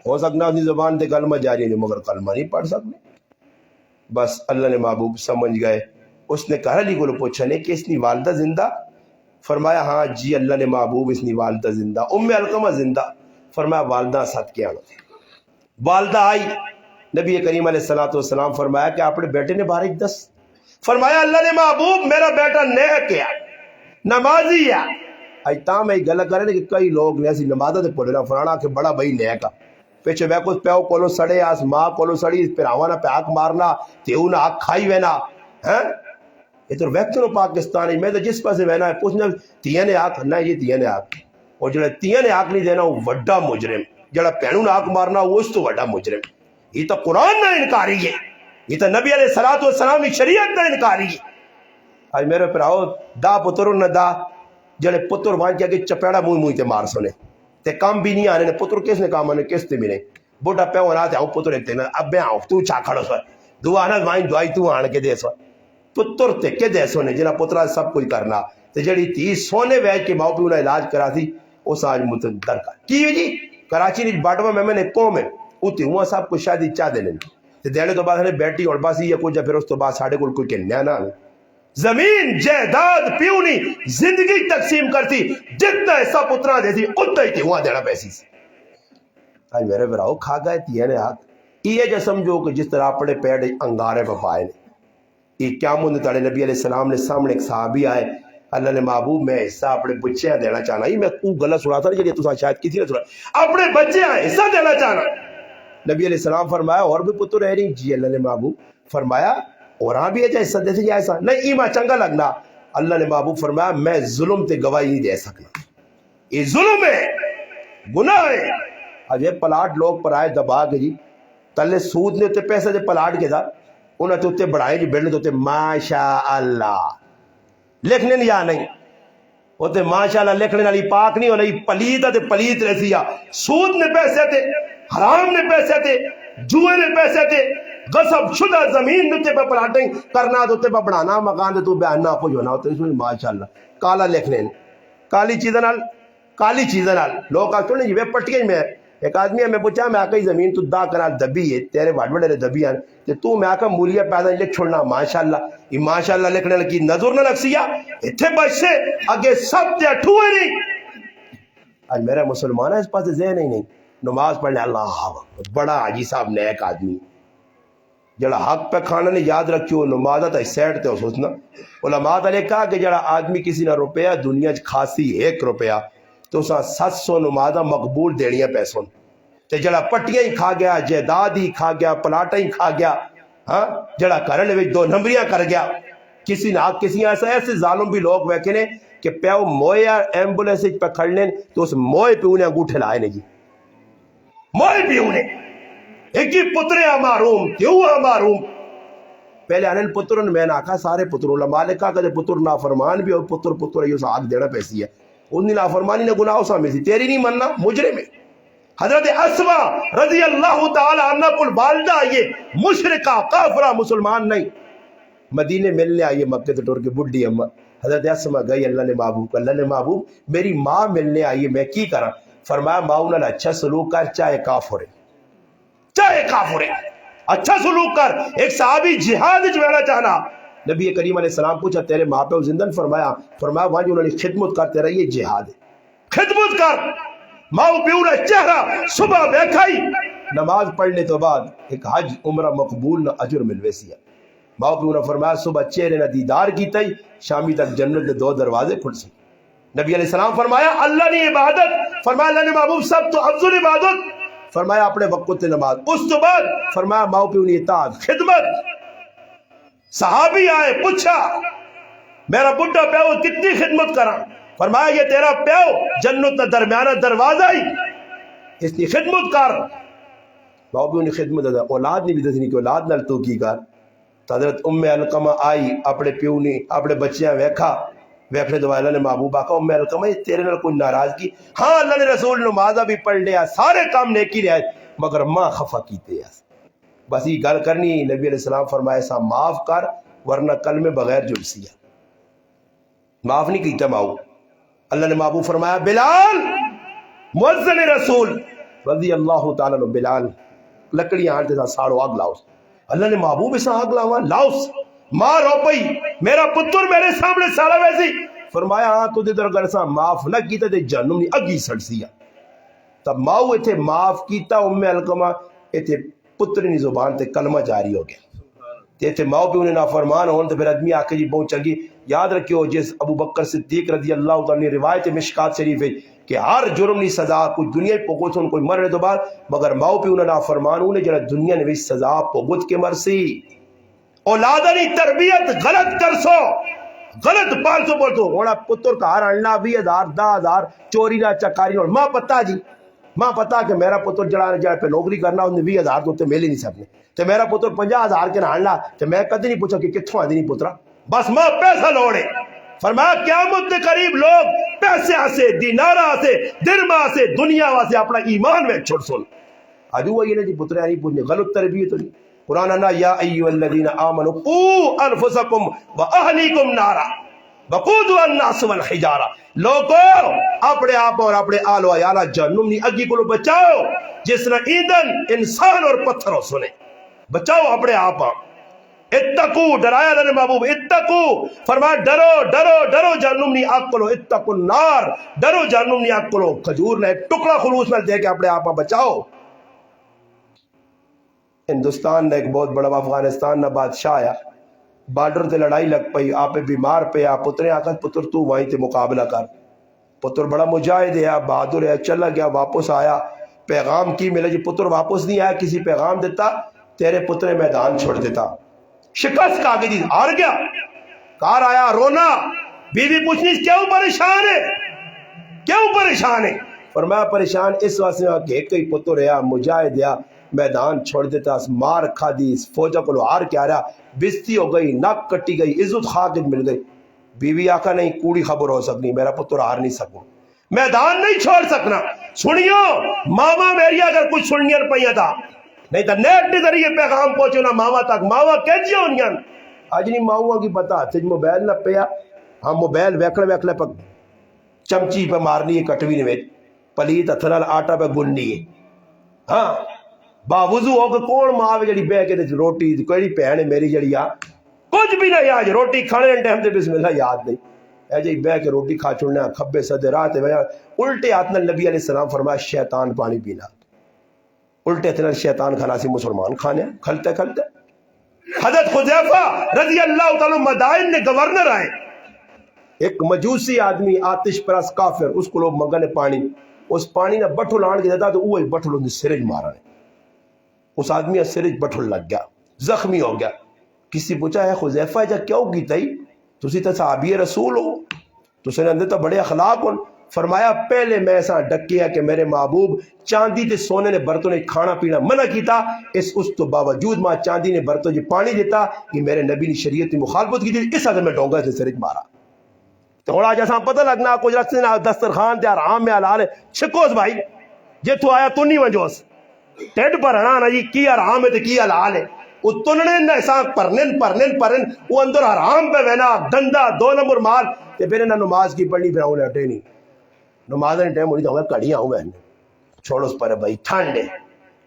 ہو سکنا اپنی زبان تے کلمہ جاری نہیں مگر کلمہ نہیں پڑھ سکنے. بس اللہ نے محبوب سمجھ گئے. اس نے کہا علی کو پوچھا نہیں کہ اس نے والدہ زندہ فرمایا ہاں جی اللہ نے محبوب اس نے والدہ زندہ. ام علقمہ زندہ فرمایا والدہ ساتھ کیا والدہ آئی نبی کریم علیہ السلام فرمایا کہ اپنے بیٹے نے بارک دس فرمایا اللہ نے محبوب میرا بیٹا نیک ہے نمازی ہے. اج تاں میں گل کرے نا کہ کئی لوگ نے ایسی نمازہ تے پڑھنا فلانا کہ بڑا بھائی نیک آ پیچھے بیکو پیو کولو سڑے آس ماں کولو سڑی پراوانا پہ آنکھ مارنا تیو نہ آنکھ کھائی وینا ہاں یہ تو ویکھتے نو پاکستانی میں تو جس پاسے وینا ہے پوچھنا تیاں نے آنکھ نہ یہ تیاں نے آنکھ اور جڑا تیاں نے آنکھ نہیں دینا وہ وڈا مجرم جڑا پہنوں نہ آنکھ مارنا وہ اس تو وڈا مجرم. یہ تو قرآن نہ انکاری ہے یہ تو نبی علیہ السلام کی شریعت نہ انکاری ہے. آج میرے پراؤ دا پتر نہ دا جڑے پتر وہاں کیا کہ چپیڑا موئی تے مار سنے تے کام بھی نہیں آنے پتر کس نے کام آنے کس تے ملے بوٹا پہ ہونا تے آؤں پتر ایک تے اب میں آؤں تو چاہ کھڑو سو دعا نہ وائیں دعائی تو آن کے دے سو پتر تے کے دے سونے جنہ پترہ سب کچھ کرنا تے جڑی تھی سونے ویج کے ماں پیو نے علاج کرا تھی اس آج متندر کا کی جی کراچی نے باٹوا میں نے قوم ہے اتنے ہوا صاحب کو شادی چاہ دے لیں دینے تو بعد بیٹی اور بس یہ کچھ پھر اس تو بعد ساڑھے کو کوئی کہنے نا زمین جائیداد پیونی زندگی تقسیم کرتی جتنا حصہ پترا دیتی اتنا ہی ہوا دینا پیسی سے آج میرے براؤ کھا گئے تھی نے ہاتھ یہ جو سمجھو کہ جس طرح اپنے پیڑ انگارے پہ پائے یہ کیا مند تڑے نبی علیہ السلام نے سامنے ایک صحابی آئے اللہ نے محبوب میں حصہ اپنے بچے دینا چاہنا ہی میں کو غلط سنا تھا جی تو شاید کسی نے سنا اپنے بچے حصہ دینا چاہنا نبی علیہ السلام فرمایا اور بھی پتر ہے نہیں جی اللہ نے محبوب فرمایا اور ہاں بھی ہے حصہ دے سے ایسا نہیں ایما چنگا لگنا اللہ نے محبوب فرمایا میں ظلم تے گواہی نہیں دے سکنا یہ ظلم ہے گناہ ہے اب یہ پلاٹ لوگ پر آئے دبا کے جی تلے سود نے اتنے پیسے دے پلاٹ کے تھا انہیں تو اتنے بڑھائے جی بلڈنگ تو اتنے ماشاء اللہ لکھنے نہیں یا نہیں ہوتے ماشاء اللہ لکھنے والی پاک نہیں ہونا پلیت ہے پلیت رہتی ہے سود نے پیسے تھے حرام نے پیسے تھے جوئے نے پیسے تھے غصب شدہ زمین نتے پہ پلاٹنگ کرنا دوتے پہ بڑھانا مکان دے تو بیان نہ پوچھ ہونا ہوتے ہیں ماشاء اللہ کالا لکھنے کالی چیزیں نال لوگ آج تو نہیں جی پٹ گئی میں ایک آدمی میں پوچھا میں آکا زمین تو دا کنال دبی ہے تیرے واٹ بڑے دبی ہے تو میں آکا مولیہ پیدا لکھ چھوڑنا ماشاءاللہ یہ ماشاءاللہ لکھنے لگی نظر نہ لکسیا اتھے بچے اگے سب تے اٹھوئے نہیں آج میرا مسلمان ہے اس پاس ذہن ہی نہیں نماز پڑھنے اللہ بڑا حاجی صاحب نیک آدمی جڑا حق پہ کھانا نے یاد رکھیو نماز تا سیٹ تے سوچنا علماء نے کہا کہ جڑا آدمی کسی نہ روپیہ دنیا کھاسی 1 روپیہ تو اسا 700 نمازہ مقبول دینیا پیسوں تے جڑا پٹیاں ہی کھا گیا جائیداد ہی کھا گیا پلاٹا ہی کھا گیا ہاں جڑا کرنے میں 2 نمبریاں کر گیا کسی نہ کسی ایسے ظالم بھی لوگ ویکھے نے کہ پیو موئے ایمبولینس پہ کھڑ لیں تو اس موئے پہ انہیں انگوٹھے لائے نے جی موئے پہ انہیں ایک ہی پترے معروم کیوں معروم پہلے آنے پتروں میں نہ کہا سارے پتروں علماء نے کہا کہ پتر نافرمان بھی اور پتر یہ اسا حق دینا پیسی ہے انہی نافرمانی نے گناہ اسا میں سی تیری نہیں مننا مجرم ہے حضرت اسما رضی اللہ تعالی عنہ کل والدہ یہ مشرکہ کافرہ مسلمان نہیں مدینے ملنے آئیے مکہ تو ٹور کے بڈھی اما حضرت اسما گئی اللہ نے محبوب میری ماں ملنے آئیے میں کی کرا فرمایا ماں انہوں نے اچھا سلوک کر چاہے کافر ہے اچھا سلوک کر ایک صحابی جہاد جوینا چاہنا نبی کریم علیہ السلام پوچھا تیرے ماں پہ زندن فرمایا وہاں جو انہوں نے خدمت کرتے رہی یہ جہاد ہے خدمت کر ماں پیورا چہرہ صبح بیکھائی نماز پڑھنے تو بعد ایک حج عمرہ مقبول نہ اجر ملوے سیا ماں پیورا فرمایا صبح چہرے نہ دیدار کی تئی شامی تک جنت کے 2 دروازے کھل سی نبی علیہ السلام فرمایا اللہ نے عبادت فرمایا اللہ نے محبوب سب تو افضل عبادت فرمایا اپنے وقت نماز اس تو بعد فرمایا ماں پیونی اطاعت خدمت صحابی آئے پوچھا میرا بڈھا پیو کتنی خدمت کرا فرمایا یہ تیرا پیو جنت نہ درمیانہ دروازہ ہی اس کی خدمت کر ماں پیونی خدمت دا اولاد نہیں بھی دسنی کہ اولاد نال تو کی کر حضرت علقمہ آئی اپنے پیونی اپنے بچیاں ویکھنے دو اللہ نے محبوب آقا علقمہ تیرے نال کوئی ناراض کی ہاں اللہ نے رسول نمازہ بھی پڑھ لیا سارے کام نیکی رہے مگر ماں خفا کیتے ہیں بس یہ گل کرنی نبی علیہ السلام فرمائے سا معاف کر ورنہ کل میں بغیر جلسی ہے معاف نہیں کیتا ماؤ اللہ نے محبوب فرمایا بلال مؤذن رسول رضی اللہ تعالیٰ بلال لکڑیاں آنٹے تھا ساڑو آگ لاؤس اللہ نے محبوب اسا آگ لاؤا لاؤس ماں رو پئی میرا پتر میرے سامنے سارا ویسی فرمایا ہاں تو دے در اگر اسا معاف نہ کیتا تے جہنم نہیں اگی سڑ سیا تب ماؤ ایتھے معاف کیتا علقمہ ایتھے پترنی زبان تے کلمہ جاری ہو گیا تے ماؤ بھی انہیں نافرمان ہون تو پھر آدمی آکے جی بہت چنگی یاد رکھیو جس ابو بکر صدیق رضی اللہ تعالیٰ روایت مشکات شریف ہے کہ ہر جرم نہیں سزا کوئی دنیا پوگت ان کوئی مرنے تو بعد مگر ماؤ بھی انہیں نافرمان انہیں جنہ دنیا نے بھی سزا پوگت کے مرسی اولادنی تربیت غلط کرسو غلط پالتو بولتو ہونا پتر کا ہر اڑنا 20,000 10,000 چوری نہ چکاری اور ماں پتا جی ماں پتا کہ میرا پتر جڑا پہ نوکری کرنا انہیں 20,000 تو مل ہی نہیں سکنے تو میرا پتر 50,000 کے نہ تو میں کدی نہیں پوچھا کہ کتوں آدھی نہیں پترا بس ماں پیسہ لوڑے فرمایا قیامت کے قریب لوگ پیسے آسے دینارہ آسے درم آسے دنیا واسے اپنا ایمان میں چھوڑ سن آج وہ یہ نہیں پترے نہیں پوچھنے غلط تربیت نہیں قرآن انا یا ایوہ الذین آمنوا قو انفسکم و اہلیکم نارا وقودها الناس والحجارہ، لوگو اپنے آپ اور اپنے آل و عیالہ جہنم نی اگی کو بچاؤ، جس نے ایندھن انسان اور پتھروں سنے، بچاؤ اپنے آپ۔ اتقو، ڈرایا اللہ نے محبوب، اتقو فرمایا ڈرو ڈرو ڈرو جہنم نی آگ کو، اتقو النار، ڈرو جہنم نی آگ کو۔ کھجور نے ایک ٹکڑا خلوص میں دے کے اپنے آپ بچاؤ۔ ہندوستان نے ایک بہت بڑا افغانستان نہ بادشاہ آیا، بارڈر تے لڑائی لگ پئی، آپ بیمار پہ آ پترے آخر پتر تو وہیں تے مقابلہ کر، پتر بڑا مجاہد ہے، بہادر ہے، چلا گیا، واپس آیا، پیغام کی ملے جی پتر واپس نہیں آیا، کسی پیغام دیتا تیرے پتر میدان چھوڑ دیتا، شکست کھا گئی، ہار گیا، کار آیا رونا، بیوی پوچھنی کیوں پریشان ہے، کیوں پریشان ہے؟ فرمایا پریشان اس واسطے کہ کئی پتر ہے مجاہد ہے، میدان چھوڑ دیتا، مار کھا دی، فوجہ کو ہار کے آ رہا، بستی ہو گئی، ناک کٹی گئی، عزت خاک مل گئی۔ بیوی آقا نہیں کوڑی خبر ہو سکنی، میرا پتر ہار نہیں سکوں، میدان نہیں چھوڑ سکنا۔ سنیو ماما میری اگر کچھ سننی پہ تھا، نہیں تو نیٹ کے ذریعے پیغام پہنچو نا ماما تک، ماما کہتی ہونی آج نہیں ماؤں کی پتا تجھ موبائل نہ پیا، ہاں موبائل ویکڑے ویکڑے پہ چمچی پہ مارنی ہے، کٹوی نے پلیت ہتھنال آٹا پہ گننی ہے، ہاں باوضو ہو کے کون ماں جڑی بہ کے روٹی کوئی بہن ہے میری جڑی آ کچھ بھی نہیں آج روٹی کھانے ٹائم تے بسم اللہ یاد نہیں اے جی بہ کے روٹی کھا چھوڑنا، کھبے سدے راہ تے الٹے ہاتھ نال نبی علیہ السلام فرمایا شیطان پانی پینا، الٹے ہاتھ نال شیطان کھانا سی مسلمان کھانے کھلتے کھلتے۔ حضرت حذیفہ رضی اللہ تعالی مدائن نے گورنر آئے، ایک مجوسی آدمی آتش پرست کافر، اس کو لوگ منگنے پانی، اس پانی نہ بٹھل آن کے دیتا تو وہی بٹھل ان سرج مارا ہے، اس آدمی سرج بٹھل لگ گیا، زخمی ہو گیا۔ کسی پوچھا ہے حذیفہ جا کیوں کیتا ہی، تسی تو صحابی رسول ہو، تسی نے اندر تو بڑے اخلاق ہو۔ فرمایا پہلے میں ایسا ڈکیا کہ میرے محبوب چاندی تے سونے نے برتوں نے کھانا پینا منع کیتا، اس تو باوجود ماں چاندی نے برتوں جی پانی دیتا کہ میرے نبی نے شریعت کی مخالفت کی تھی، اس حد میں ڈونگا سے سرج مارا۔ تھوڑا جیسا پتہ لگنا کچھ رکھتے نا دسترخوان تے آرام میں حلال ہے، چھکوس بھائی جے تو آیا تو نہیں ونجوس ٹیڈ پر ہنا نا جی کی حرام ہے تے کی حلال ہے، وہ تننے نہ ایسا پرنن وہ اندر حرام پہ وینا گندا 2 نمبر مال تے پھر نہ نماز کی پڑھنی پھر انہیں ہٹے نہیں، نماز نے ٹائم ہونی تو کڑیاں ہوں بہن چھوڑ اس پر بھائی ٹھنڈ ہے۔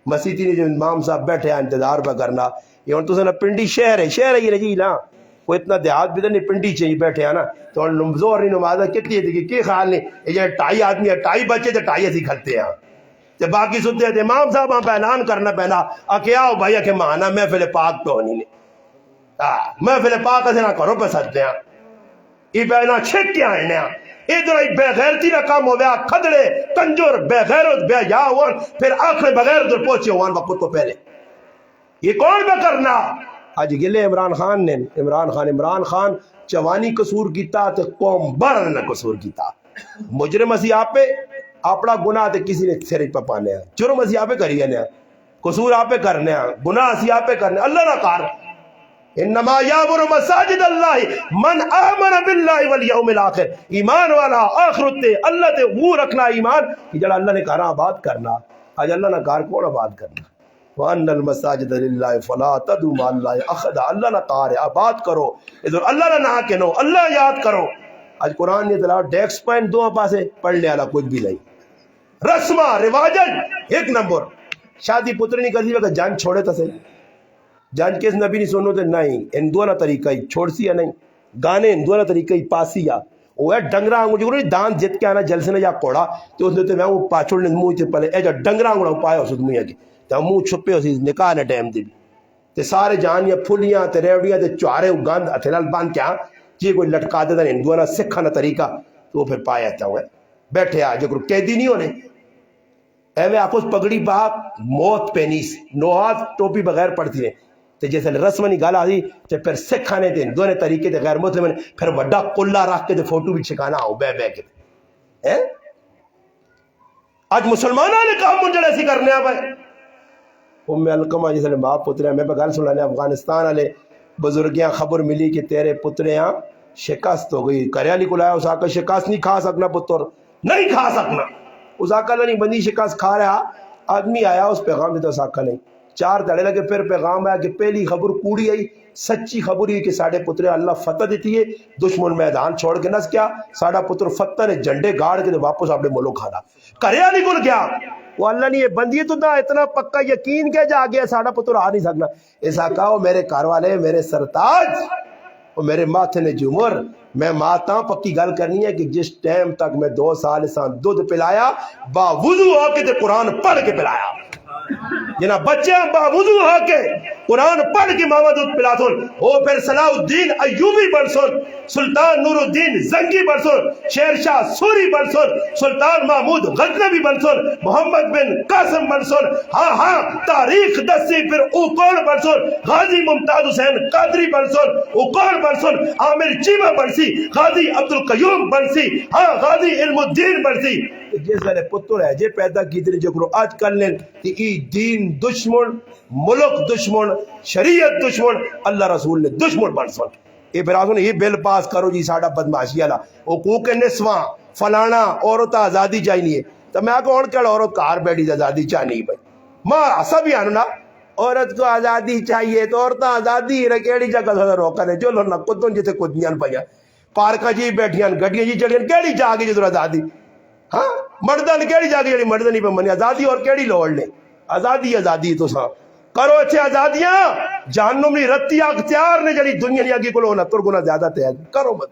مسیحی نے جو امام صاحب بیٹھے ہیں انتظار پہ کرنا، یہ ہوں تو سنا پنڈی شہر ہے یہ رجی نا کوئی اتنا دیہات بھی تو نہیں، پنڈی چاہیے بیٹھے ہیں نا تو زور نہیں نماز کتنی ہے کہ خیال نہیں، یہ جو 2.5 آدمی ہے 2.5 بچے تو 2.5 ایسی کھلتے ہیں تے باقی سنتے ہیں امام صاحب ہاں اعلان کرنا پہنا کہ آؤ بھائی کہ مانا محفل پاک پہ ہونی نے محفل پاک سے نہ کرو پہ سجتے ہیں یہ پہنا چھک کے آئے ادھر بے غیرتی نہ کام ہو گیا، کھدڑے کنجر بے غیرت بے یا ہوان پھر آخر بغیر ادھر پہنچے ہوان وقت کو پہلے یہ کون پہ کرنا۔ آج گلے عمران خان چوانی قصور کیتا تے قوم بڑھ نہ قصور کیتا، مجرم اسی آپ پہ اپنا گناہ تے کسی نے سرج پہ پانے ہیں، جرم اسی آپ پہ کریے ہیں، قصور آپ پہ کرنے ہیں، گناہ اسی آپ پہ کرنے ہیں، اللہ نہ کار انما یامر مساجد اللہ من آمن باللہ والیوم الاخر، ایمان والا آخرت تے اللہ تے وہ رکھنا ایمان کہ جڑا اللہ نے کہا آباد کرنا، آج اللہ نے کار کون آباد کرنا، وَأَنَّ الْمَسَاجِدَ لِلَّهِ فَلَا تَدْعُوا مَعَ اللَّهِ أَحَدًا، اللہ نہ کار ہے آباد کرو ادھر اللہ نہ کے نو اللہ یاد کرو۔ آج قرآن نے تلاوت ڈیکس پین دو پاسے پڑھنے والا کچھ بھی نہیں، رسمہ رواجن 1 نمبر، شادی پتر نہیں کرتی کہ جان چھوڑے تو صحیح، جان کس نبی نہیں سنو تے نہیں ہندوانا طریقہ ہی چھوڑ سی یا نہیں، گانے ہندوانا طریقہ ہی پاسی یا وہ ہے ڈنگرا مجھے کوئی دان جت کے آنا جلسے نے یا کوڑا تو اس نے تے میں وہ پاچھوڑ نے منہ تے پلے اے جو ڈنگرا انگڑا پایا اس دنیا کی تے منہ چھپے اسی نکاح نے ٹائم دی تے سارے جان یا پھلیاں تے ریوڑیاں تے چوارے گند ہتھلال باندھ کیا جی کوئی لٹکا دے ہندوانا سکھانا طریقہ تو وہ پھر پایا تا ہوئے بیٹھے آ جو کوئی قیدی نہیں ہونے اے میں آپ اس پگڑی باپ موت پینیس نواز ٹوپی بغیر پڑتی ہے تے جیسے رسم نہیں گالا دی تے پھر سکھانے تے دونے طریقے تے غیر مسلم پھر وڈا قلہ رکھ کے تے فوٹو بھی چھکانا آؤ بے بے کے آج مسلمانوں نے کہا منجل ایسی کرنے آبائے القمہ جیسے باپ پترے میں پہ گل سنانے افغانستان والے بزرگیاں خبر ملی کہ تیرے پترے ہاں شکست ہو گئی، کریالی کو لایا اس آقا شکست نہیں کھا سکنا پتر نہیں کھا سکنا، اس آقا نہیں بندی شکست کھا رہا، آدمی آیا اس پیغام دیتا اس آقا نہیں 4 دھڑے لگے پھر پیغام آیا کہ پہلی خبر کوڑی آئی سچی خبر ہی کہ ساڑے پترے اللہ فتح دیتی ہے دشمن میدان چھوڑ کے نس کیا ساڑا پتر فتح نے جھنڈے گاڑ کے واپس اپنے ملک کھانا کریا نہیں گل گیا وہ اللہ نے یہ بندی تو دا اتنا پکا یقین کہ جا گیا ساڑا پتر آ نہیں سکنا ایسا کہا وہ میرے کار والے میرے سرتاج وہ میرے ماتھے نے جمر میں ماتا پکی گل کرنی ہے کہ جس ٹائم تک میں 2 سال سان دودھ پلایا باوضو ہو کے قرآن پڑھ کے پلایا جنا بچے باوضو ہو کے قرآن پڑھ کے ماما دودھ پلا سن وہ پھر صلاح الدین ایوبی بن سن سلطان نور الدین زنگی بن سن شیر شاہ سوری بن سن سلطان محمود غزنوی بن سن محمد بن قاسم بن سن ہاں تاریخ دسی پھر او کون بن سن غازی ممتاز حسین قادری بن سن او کون بن سن عامر چیمہ بن سی غازی عبدالقیوم بن سی ہاں غازی علم الدین بن سی جس والے پتر ہے جے پیدا کی تھی جو کرو آج کل لیں کہ ای دین دشمن ملک دشمن شریعت دشمن اللہ رسول نے دشمن بن سن یہ برازوں نے یہ بل پاس کرو جی ساڑا بدماشی والا حقوق نسواں فلانا عورت آزادی چاہیے تو میں آگے اور کیا عورت کار بیٹھی آزادی چاہیے بھائی ماں ایسا بھی آنا نا عورت کو آزادی چاہیے تو عورت آزادی کیڑی جگہ سے روکا ہے جو لوگ کتوں جیسے کدیاں پہ پارکا جی بیٹھیاں گڈیاں جی چڑھیاں کیڑی جا کے جدھر آزادی ہاں مردن کیڑی جا کے مردن ہی پہ منی آزادی اور کیڑی لوڑ لے آزادی تو سا کرو اچھے آزادیاں جہنم نہیں رتی اختیار نے جڑی دنیا نہیں آگی کو لو 69 گنا زیادہ تیز کرو مت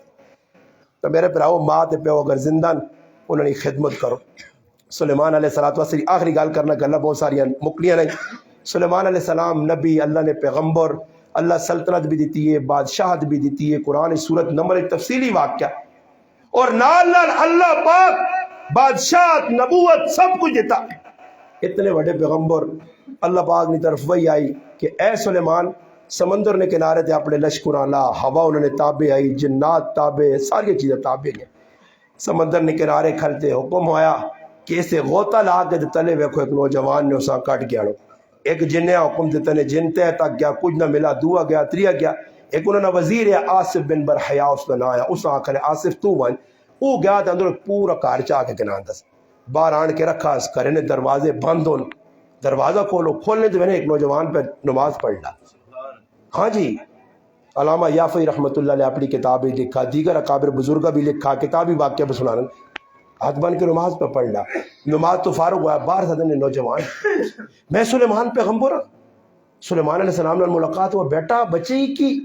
تو میرے پراؤ ماں تے پیو اگر زندہ انہوں نے خدمت کرو سلیمان علیہ السلام آخری گال کرنا کہ اللہ بہت ساری مکلیاں نہیں سلیمان علیہ السلام نبی اللہ نے پیغمبر اللہ سلطنت بھی دیتی ہے بادشاہت بھی دیتی ہے قرآن سورت نمبر ایک تفصیلی واقعہ اور نال نال اللہ پاک بادشاہت نبوت سب کچھ دیتا اتنے بڑے پیغمبر اللہ پاک نے طرف وہی آئی کہ اے سلیمان سمندر نے کنارے تھے اپنے لشکران لا ہوا انہوں نے تابع آئی جنات تابع ساری چیزیں تابع ہیں سمندر نے کنارے کھلتے حکم ہویا کہ اسے غوطہ لا کے تلے ویکھو ایک نوجوان نے اسا کٹ گیا ایک جنیا حکم دیتے نے جن تے تک گیا کچھ نہ ملا دعا گیا تریا گیا ایک انہوں نے وزیر ہے آصف بن برحیا اس کا نام آیا اس آنکھ نے آصف تو ون وہ گیا تھا اندر پورا کار چاہ کے کنان دس باہر آن کے رکھا اس کرے نے دروازے بند ہون دروازہ کھولنے تو میں نے ایک نوجوان پہ نماز پڑھ لا ہاں جی علامہ یافعی رحمۃ اللہ علیہ اپنی کتاب بھی لکھا دیگر اکابر بزرگہ بھی لکھا کتابی واقعہ بھی سنانا ہاتھ بن کے نماز پہ پڑھ لا نماز تو فارغ ہوا باہر سے نوجوان میں سلیمان پیغمبر سلیمان علیہ السلام نے ملاقات ہوا بیٹا بچے ہی کی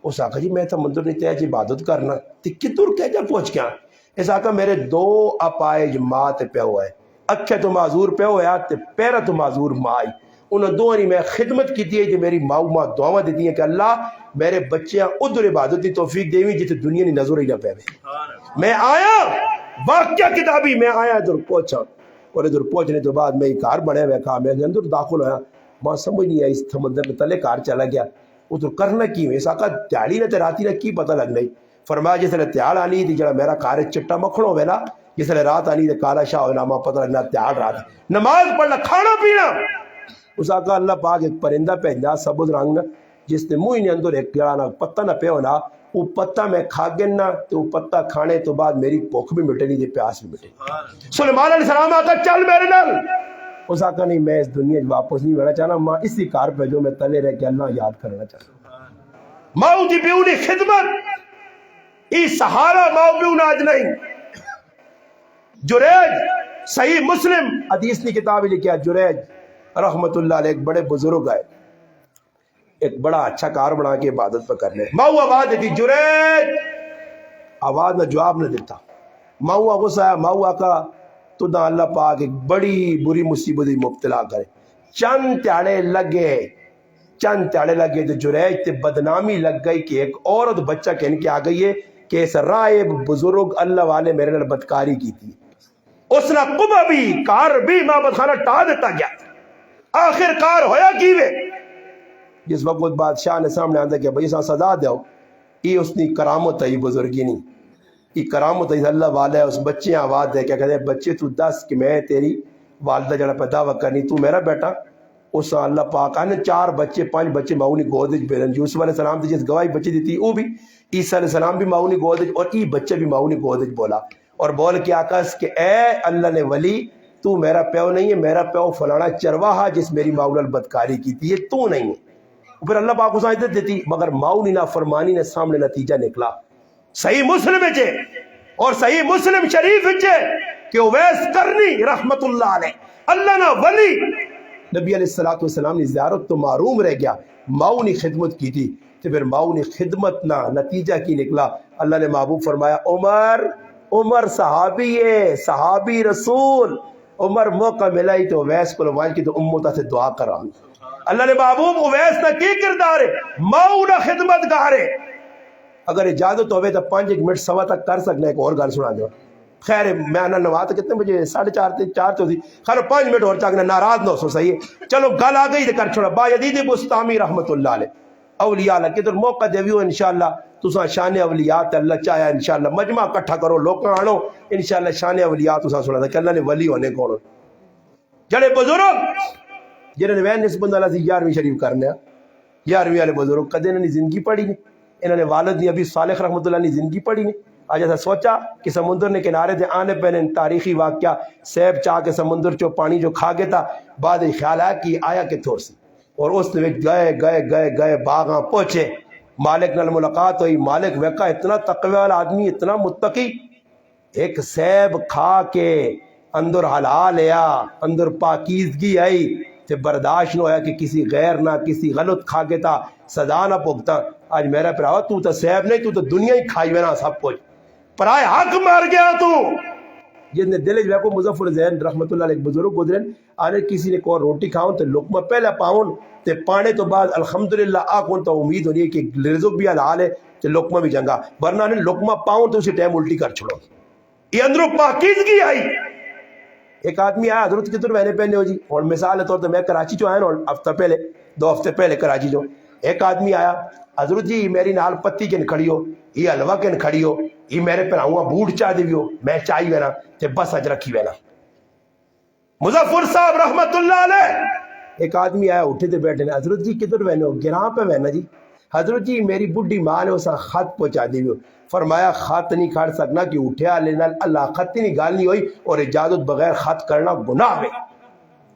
اس آقا جی میں تو مندر نہیں تیج عبادت کرنا تی کدھر کیا جا پہنچ گیا اس آقا میرے 2 اپائج ماں تے پہ ہوا ہے اکھے تو معذور پہ ہوا تے پیرا تو معذور مائی انہوں دو نے میں خدمت کی ہے کہ میری ماں دعویٰ دیتی ہیں کہ اللہ میرے بچیاں ادھر عبادت کی توفیق دیویں جیتے دنیا نہیں نظر ہی نہ پہ میں آیا واقعہ کتابی میں آیا ادھر پہنچا اور ادھر پہنچنے تو بعد میں کار بڑے ہوئے کہا میں اندر داخل ہویا ماں سمجھ نہیں آئی اس سمندر میں تلے کار چلا گیا ادھر کرنا کی میں ایسا کہا تیالی نہ تیراتی نہ کی پتہ لگ نہیں فرمایا جس نے تیال آنی تھی جڑا میرا کار چٹا مکھڑوں ہوئے نا جس نے رات آنی تھی کالا شاہ ہوئے نامہ پتہ لگنا تیال رات نماز پڑھنا کھانا پینا اس آقا اللہ پاک ایک پرندہ پہنجا سبز رنگ جس نے منہ نے اندر ایک جڑا نہ پتہ نہ پہ ہونا وہ پتہ میں کھا گنا تو وہ پتہ کھانے تو بعد میری بھوک بھی مٹے نہیں تھی پیاس بھی مٹے سلیمان علیہ السلام آقا چل میرے نال اس آقا نہیں میں اس دنیا واپس نہیں بڑھنا چاہنا ماں اسی کار پہ جو میں تلے رہ کے اللہ یاد کرنا چاہتا ماؤں دی بیونی خدمت ای سہارا ماؤں بیون آج نہیں جریج صحیح مسلم حدیث کی کتاب لکھا جریج رحمت اللہ علیہ ایک بڑے بزرگ آئے ایک بڑا اچھا کار بنا کے عبادت پہ کرنے ماؤں آواز دیتی جریج آواز نہ جواب نہ دیتا ماؤں غصہ آیا ماؤں آقا تو نہ اللہ پاک ایک بڑی بری مصیبت مبتلا کرے چند تیاڑے لگے تو جریج تے بدنامی لگ گئی کہ ایک عورت بچہ کہنے کے آ گئی ہے کہ اس رائب بزرگ اللہ والے میرے نال بدکاری کی تھی اس نے قبہ بھی کار بھی معبد خانہ ٹا دیتا گیا آخر کار ہویا کیوے جس وقت بادشاہ نے سامنے آندہ کہ بھئی اساں سزا دیو یہ اس نے کرامت ہے بزرگی نہیں یہ کرامت ہے اللہ والا ہے اس بچے آواز دے کیا کہتے ہیں بچے تو دس کہ میں تیری والدہ جڑا پہ دعویٰ کرنی تو میرا بیٹا اس اللہ پاک آنے 4 بچے 5 بچے ماؤنی گودج بیرن یوسف علیہ السلام جس گواہی بچے دیتی وہ بھی عیسیٰ علیہ السلام بھی ماؤنی گودج اور ای بچے بھی ماؤنی گودج بولا اور بول کے آکاس کہ اے اللہ نے ولی تو میرا پیو نہیں ہے، میرا پیو فلانا چرواہا جس میری ماؤ نال بدکاری کی تھی، یہ تو نہیں ہے۔ پھر اللہ پاک کو عزت دیتی، مگر ماؤ نی نافرمانی نے سامنے نتیجہ نکلا۔ صحیح مسلم ہے اور صحیح مسلم شریف ہے کہ اویس کرنی رحمت اللہ علیہ اللہ نا ولی نبی علیہ السلام نے زیارت تو معروم رہ گیا، ماؤ نے خدمت کی تھی، تو پھر ماؤ نے خدمت نہ نتیجہ کی نکلا۔ اللہ نے محبوب فرمایا عمر صحابی ہے، صحابی رسول، عمر موقع ملا ہی تو اویس کو لوائن کی تو امتا سے دعا کرا۔ اللہ نے محبوب اویس نہ کی کردار ہے، ماؤ نہ خدمت گار ہے۔ اگر اجازت ہوئے تو 5 منٹ سوا تک کر سکنا، ایک اور گل سنا دو۔ خیر میں آنا نواز کتنے بجے 4:30 تو تھی، خیر 5 منٹ اور چاہنا ناراض نہ ہو سو، صحیح ہے چلو گل آ گئی تو کر چھوڑا۔ با یزید بستامی رحمت اللہ علیہ اولیاء اللہ کدھر موقع دیویو انشاءاللہ تساں شان اولیاء تے اللہ چاہیا انشاءاللہ مجمع اکٹھا کرو، لوکاں آنو انشاءاللہ شان اولیاء تساں سنا کہ اللہ نے ولی ہونے کون جڑے بزرگ جنہوں نے وین نسبت اللہ سے 11ویں شریف کرنے 11ویں والے بزرگ کدے انہوں نے زندگی پڑھی نہیں، انہوں نے والد نے ابھی صالح رحمۃ اللہ نے زندگی پڑھی نہیں۔ آج ایسا سوچا کہ سمندر نے کنارے تھے آنے پہنے تاریخی واقعہ سیب چاہ کے سمندر چو پانی جو کھا گیا تھا، بعد خیال آیا کہ آیا کہ تھوڑ سی، اور اس نے گئے باغاں پہنچے، مالک نال ملاقات ہوئی، مالک ویکا اتنا تقوی والا آدمی اتنا متقی، ایک سیب کھا کے اندر حلال لیا، اندر پاکیزگی آئی تے برداشت نہ ہویا کہ کسی غیر نہ کسی غلط کھا کے تا سزا نہ پوگتا۔ آج میرا پراوا تو تا سیب نہیں، تو تا دنیا ہی کھائی وینا سب کچھ، پرائے حق مار گیا تو۔ جس نے دل جو مظفر ذہن رحمت اللہ علیہ بزرگ گزرن آنے کسی نے کو روٹی کھاؤں تو لقمہ پہلے پاؤں تے پانے تو بعد الحمدللہ آکھوں تو امید ہونی ہے کہ رزق بھی حلال ہے تے لقمہ بھی جنگا، ورنہ نے لقمہ پاؤں تو اسی ٹائم الٹی کر چھوڑو۔ یہ اندروں پاکیزگی آئی۔ ایک آدمی آیا حضرت کتر مہینے پہنے ہو جی، اور مثال طور تو میں کراچی چو آیا نا ہفتہ پہلے 2 ہفتے پہلے کراچی جو ایک آدمی آیا، حضرت جی میری نال پتی کن کھڑی ہو، یہ حلوہ کن کھڑی ہو، یہ میرے پر آؤں بوٹ چاہ دی ہو، میں چاہی وینا تے بس اج رکھی وینا۔ مظفر صاحب رحمت اللہ علیہ ایک آدمی آیا اٹھے تے بیٹھے نے، حضرت جی کدھر وینے ہو؟ گراں پہ وینا جی۔ حضرت جی میری بڈھی ماں نے اسا خط پہنچا دی ہو۔ فرمایا خط نہیں کھڑ سکنا کہ اٹھیا لینا اللہ خط نہیں گال نہیں ہوئی، اور اجازت بغیر خط کرنا گناہ ہے۔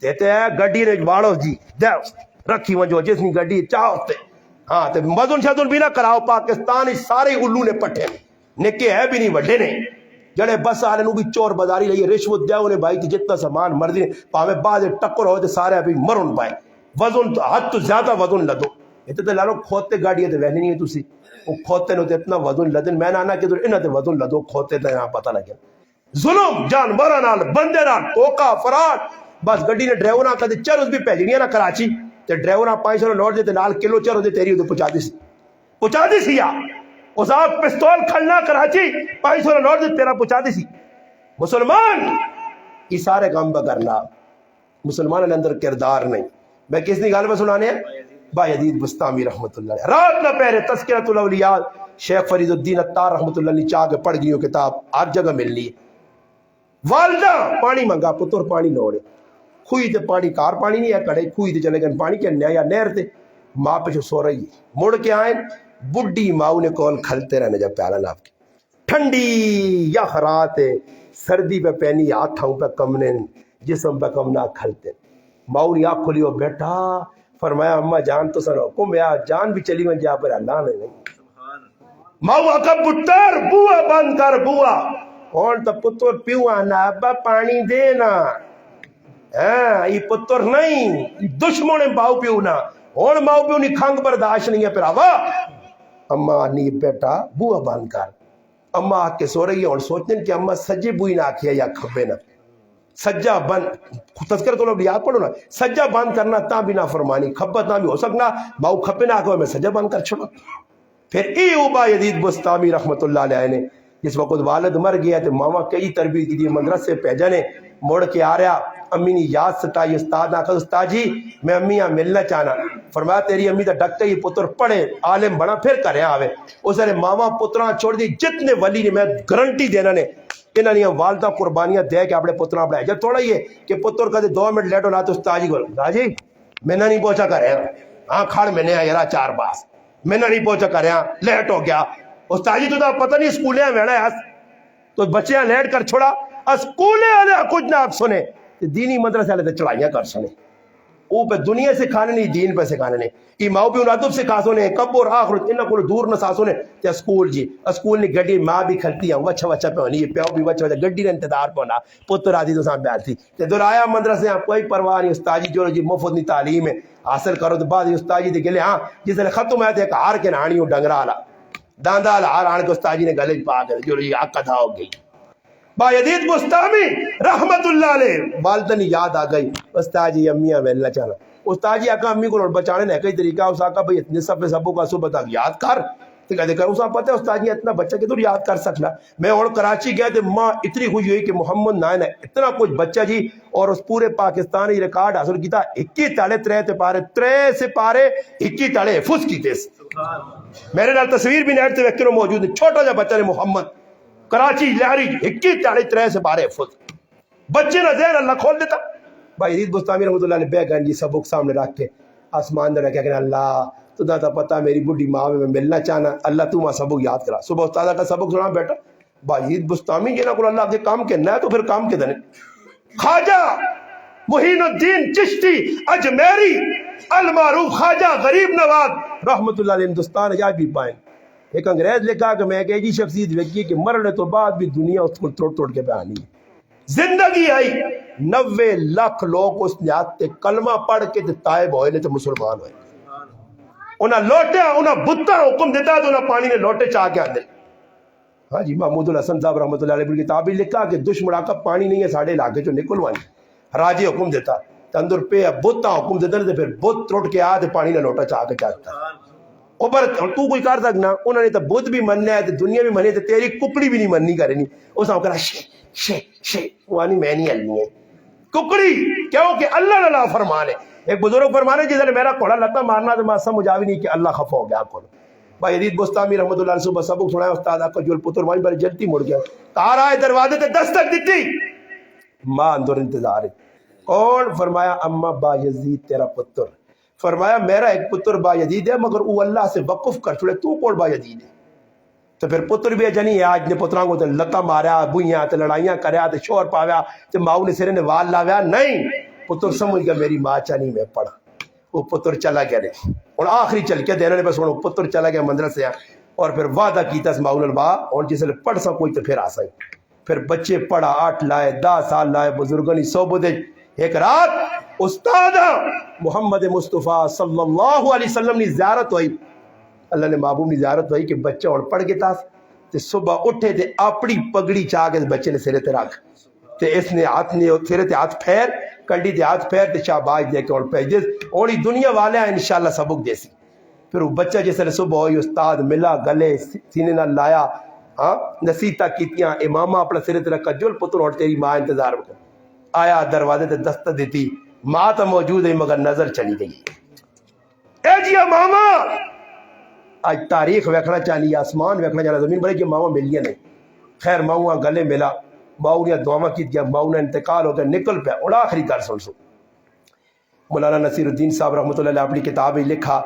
کہتے ہیں گڈی نے واڑو جی دے رکھی وجو جس نے گڈی چاہو تے ہاں تے وزن شدن بھی نہ کراؤ، پاکستان سارے الو نے پٹھے نکے ہے بھی نہیں وڈے نے جڑے بس والے نو بھی چور بازاری لئیے رشوت دیا انہیں بھائی جتنا سامان مرضی پاویں بعد ٹکر ہوئے تے سارے ابھی مرن پائے، وزن حد تو زیادہ وزن لدو اتنے تے لالو کھوتے گاڑی تے وہنی نہیں ہے تسی وہ کھوتے نو تے اتنا وزن لدن میں نہ کہ انہاں تے وزن لدو کھوتے تے یہاں پتہ لگیا ظلم جانوراں نال بندے نال دھوکا فراد۔ بس گڈی نے ڈرائیوراں کدے چرس بھی بھیجنی نہ کراچی تے ڈرائیوراں 500 نوٹ دے تے نال کلو چرس دے تیری تے پہنچا دی سی یا اس آپ پستول کھلنا کراچی 500 نوٹ دے تیرا پہنچا دی سی۔ مسلمان یہ سارے کام بکرنا مسلمان کے اندر کردار نہیں۔ میں کس نے گال میں سنانے ہیں؟ با یزید بستامی رحمت اللہ علیہ رات نہ پہرے تذکرۃ الاولیاء شیخ فرید الدین عطار رحمت اللہ علیہ چاہ کے پڑھ گئی کتاب ہر جگہ ملنی ہے۔ والدہ پانی منگا پتر پانی نوڑے خوئی تے پانی کار پانی نہیں ہے کڑے خوئی تے چلے گئے پانی کے نیا یا نہر تے ماں پہ سو رہی ہے مڑ کے آئیں بڈی ماؤ نے کول کھلتے رہنے جب پیالہ ناپ کے ٹھنڈی یا خرات ہے سردی پہ پہنی ہاتھوں پہ کمنے جسم پہ کمنا کھلتے ماؤ نے آنکھ کھلی ہو بیٹھا فرمایا اماں جان تو سن حکم یا جان بھی چلی میں جا پر اللہ نہیں ماؤ آقا پتر بوا بند کر بوا کون تا پتر پیو آنا ابا پانی دینا ہاں یہ پتر نہیں دشمن باؤ پیو نا اور ماؤ پیو نہیں کھنگ برداشت نہیں ہے پھر آوا اماں نہیں بیٹا بوا بند کر اماں آ کے سو رہی ہے اور سوچتے ہیں کہ اماں سجے بوئی نہ آکھیا یا کھبے نہ سجا بند تذکرۃ الاولیاء پڑھو نا سجا بند کرنا تا بھی نہ فرمانی کھبا تا بھی ہو سکنا ماؤ کھپے نہ آکھو میں سجا بند کر چھوڑا۔ پھر ای اوبا یزید بستامی رحمت اللہ علیہ نے جس وقت والد مر گیا تو ماما کئی تربیت کی دی مدرسے بھیجا نے موڑ کے آ رہا امی نے یاد ستائی استاد آخر استاد جی میں امی یہاں ملنا چاہنا فرمایا تیری امی دا ڈکتے ہی پتر پڑھے عالم بنا پھر کرے آوے اس نے ماما پتران چھوڑ دی جتنے ولی نے میں گارنٹی دینا نے انہاں نے والدہ قربانیاں دے کے اپنے پتران پڑھائے جب تھوڑا یہ کہ پتر کا 2 منٹ لیٹ ہونا تو استاد جی کو جی میں نہ نہیں پہنچا کر رہا ہاں کھڑ میں نے یارا 4 باس میں نہ نہیں پہنچا کر رہا لیٹ ہو گیا استاد جی تو پتہ نہیں اسکولیں ویڑا ہے تو بچیاں لیٹ کر چھوڑا اسکولیں آنے کچھ نہ آپ سنے دینی مدرسے والے تے چڑھائیاں کر سنے او پہ دنیا سکھانے نہیں دین پہ سکھانے نے ای ماں بھی ادب سکھا سونے کبر آخر انہاں کو دور نہ سا سونے تے اسکول جی اسکول نے گڈی ماں بھی کھلتی ہیں وچھا وچھا پہ ہونی پیو بھی وچھا وچھا گڈی نے انتظار پونا پتر آدھی تو سام بیٹھی تے درایا مدرسے ہیں کوئی پرواہ نہیں استاد جو جی مفت نہیں تعلیم ہے حاصل کرو تو بعد استاد جی دے گلے ہاں جس نے ختم ہے تے ایک ہار کے نانی ہوں ڈنگرا والا داندا والا ہار آن کے استاد جی نے گلے پا کے جو یہ عقدہ ہو گئی با یزید بستامی رحمت اللہ علیہ والدنی یاد آ گئی استاد جی امیاں ملنا چاہنا استاد جی آقا امی کو بچانے نے کئی طریقہ اس آقا بھئی اتنے سب سبوں کا صبح تک یاد کر تو کہتے کر اسا پتہ ہے استاد جی اتنا بچہ کہ تو یاد کر سکنا میں اور کراچی گیا تو ماں اتنی خوش ہوئی کہ محمد نائن ہے اتنا کچھ بچہ جی اور اس پورے پاکستان ہی ریکارڈ حاصل کیتا 21 تاڑے 3 سپارے 21 تاڑے حفظ کیتے میرے نال تصویر بھی نیٹ تے ویکھو موجود ہے چھوٹا جا بچہ نے محمد کراچی لہری 21 تاڑے 3 سپارے حفظ بچے نہ ذہن اللہ کھول دیتا بھائی یزید بستامی رحمۃ اللہ علیہ بے گن جی سبق سامنے رکھ کے آسمان دے رکھا کہ اللہ تو دا پتہ میری بڈھی ماں میں ملنا چاہنا اللہ تو ماں سبق یاد کرا صبح استاد کا سبق سنا بیٹا بھائی یزید بستامی جنہاں کو اللہ کے کام کے نہ تو پھر کام کے دنے خواجہ محین الدین چشتی اجمیری المعروف خواجہ غریب نواز رحمۃ اللہ علیہ ہندوستان آج بھی پائیں ایک انگریز لکھا کہ میں ایک ایجی شخصیت ویکھی کہ مرنے تو بعد بھی دنیا اس کو توڑ توڑ کے بیانی ہے زندگی آئی 90 لاکھ لوگ اس نے آتے کلمہ پڑھ کے تائب ہوئے تو مسلمان ہوئے انہاں لوٹے انہاں بتاں حکم دیتا تو انہاں پانی نے لوٹے چاہ کے آندے ہاں جی محمود الحسن صاحب رحمۃ اللہ علیہ کی کتاب لکھا کہ دشمن کا پانی نہیں ہے ساڑھے علاقے جو نکلوانی راجے حکم دیتا تندر پہ بتاں حکم دیتا تو پھر بت ٹوٹ کے آتے پانی نے لوٹا چاہ کے چاہتا اوپر تو کوئی کر سکنا انہوں نے تو بدھ بھی مننا ہے تو دنیا بھی منی تو تیری ککڑی بھی نہیں مننی کرنی اس نے کہا شے وانی میں نہیں ہلنی ہے ککڑی کیوں کہ اللہ نے فرمان ہے ایک بزرگ فرمانے جس نے میرا کوڑا لتا مارنا تو میں سمجھا بھی نہیں کہ اللہ خفا ہو گیا کو بھائی یزید بستامی رحمۃ اللہ علیہ صبح سبق سنایا استاد آپ کا جو پتر ماں بڑی جلتی مڑ گیا کار آئے دروازے تے دستک دیتی ماں اندر انتظار ہے کون فرمایا اما با یزید تیرا پتر فرمایا میرا ایک پتر با یزید ہے مگر وہ اللہ سے وقف کر چھوڑے تو کون با یزید ہے تو پھر پتر بھی جنی آج نے پتراں کو تے لتا ماریا بوئیاں تے لڑائیاں کریا تے شور پاویا تے ماؤ نے سرے نے وال لاویا نہیں پتر سمجھ گیا میری ماں چانی میں پڑھا وہ پتر چلا گیا نے اور آخری چل کے دینے نے بس وہ پتر چلا گیا مدرسے اور پھر وعدہ کیتا اس ماؤ با اور جس نے پڑھ سا کوئی تو پھر آ سائی پھر بچے پڑھا 8 لائے 10 سال لائے بزرگانی صحبت ایک رات استاد محمد مصطفیٰ صلی اللہ علیہ وسلم نے زیارت ہوئی اللہ نے محبوب نے زیارت ہوئی کہ بچہ اور پڑھ کے تاس تے صبح اٹھے تے اپنی پگڑی چاہ کے بچے نے سرے تے رکھ تے اس نے ہاتھ نے سرے تے ہاتھ پھیر کنڈی تے ہاتھ پھیر تے شاباش دے کے اور پیجز اور دنیا والے ہیں انشاءاللہ سبق دے سی پھر وہ بچہ جس نے صبح ہوئی استاد ملا گلے سینے نہ لایا ہاں نصیحتاں کیتیاں امامہ اپنا سرے تے رکھا جل پتر اور تیری ماں انتظار کر آیا دروازے تے دستک دیتی ماں تو موجود ہے مگر نظر چلی گئی اے جی ماما آج تاریخ ویکھنا چاہیے آسمان ویکھنا چاہیے زمین بڑے کہ ماما ملیے نہیں خیر ماؤں گلے ملا ماؤں نے دعا کی دیا ماؤں نے انتقال ہو کے نکل پیا اور آخری کر سن سو مولانا نصیر الدین صاحب رحمۃ اللہ علیہ اپنی کتاب میں لکھا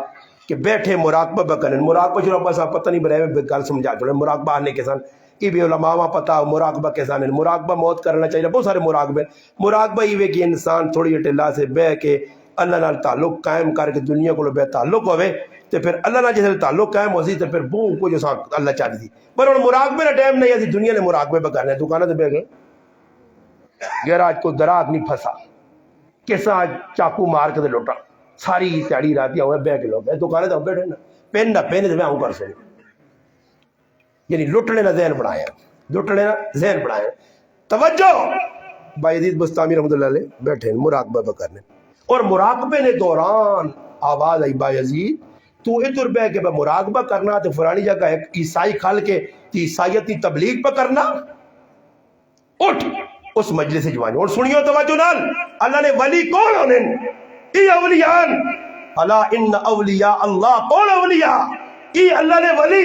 کہ بیٹھے مراقبہ بکرن مراقبہ شروع پاس پتہ نہیں بنائے میں گل سمجھا چھوڑے مراقبہ آنے کے سان یہ بھی علماء پتہ مراقبہ کے سان مراقبہ موت کرنا چاہیے بہت سارے مراقبہ یہ کہ انسان تھوڑی اللہ سے بہ کے اللہ نال تعلق قائم کر کے دنیا کو بے تعلق ہوئے تو پھر اللہ نال جیسے تعلق قائم ہو سی تو پھر بو کو جو اللہ چاہتی تھی پر اور مراقبے کا ٹائم نہیں ہے دنیا نے مراقبے پہ کرنا ہے دکانیں تو بہ گئے گیراج کو دراگ نہیں پھنسا کیسا چاقو مار کے لوٹا ساری تیاری راتیاں ہوئے بہ کے لوگ دکانیں تو بیٹھے نا پین نہ پہنے تو میں ہوں کر سو یعنی لٹ لینا ذہن بڑھایا لٹ لینا ذہن بڑھایا توجہ بھائی یزید بستامی رحمۃ اللہ علیہ بیٹھے مراقبہ پہ کرنے اور مراقبے نے دوران آواز آئی با یزید تو ادھر بہ کے مراقبہ کرنا تو فلانی جگہ ایک عیسائی کھال کے عیسائیت کی تبلیغ پہ کرنا اٹھ اس مجلس سے جوانی اور سنیو توجہ نال اللہ نے ولی کون ہونے ای اولیان الا ان اولیاء اللہ کون اولیاء ای اللہ نے ولی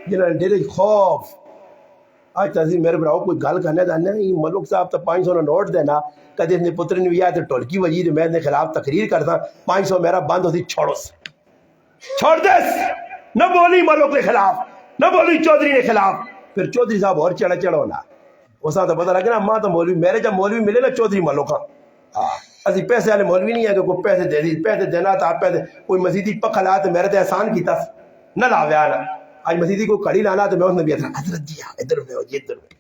جنہوں نے دل خوف آج تازی میرے براؤ کوئی گل کرنا چاہنا ہے ملک صاحب تو 500 نے نوٹ دینا کدی اس نے پتر نے بھی آیا تو ٹولکی وزیر میں نے خلاف تقریر کرتا 500 میرا بند ہوتی چھوڑو چھوڑ دس نہ بولی ملک کے خلاف نہ بولی چودھری کے خلاف پھر چودھری صاحب اور چڑھا چڑھونا اس تو پتہ لگا نا ماں تو مولوی میرے جب مولوی ملے نا چودھری ملوکاں اسی پیسے والے مولوی نہیں ہے کہ کوئی پیسے دے دی، پیسے دینا تھا پیسے، کوئی مسیدی پکھا لایا تو میرے تے احسان کیتا نہ لاویا نا، آج مسیدی کو کڑی لانا تو میں اس نے بھی حضرت جی ادھر میں ہو جی ادھر میں،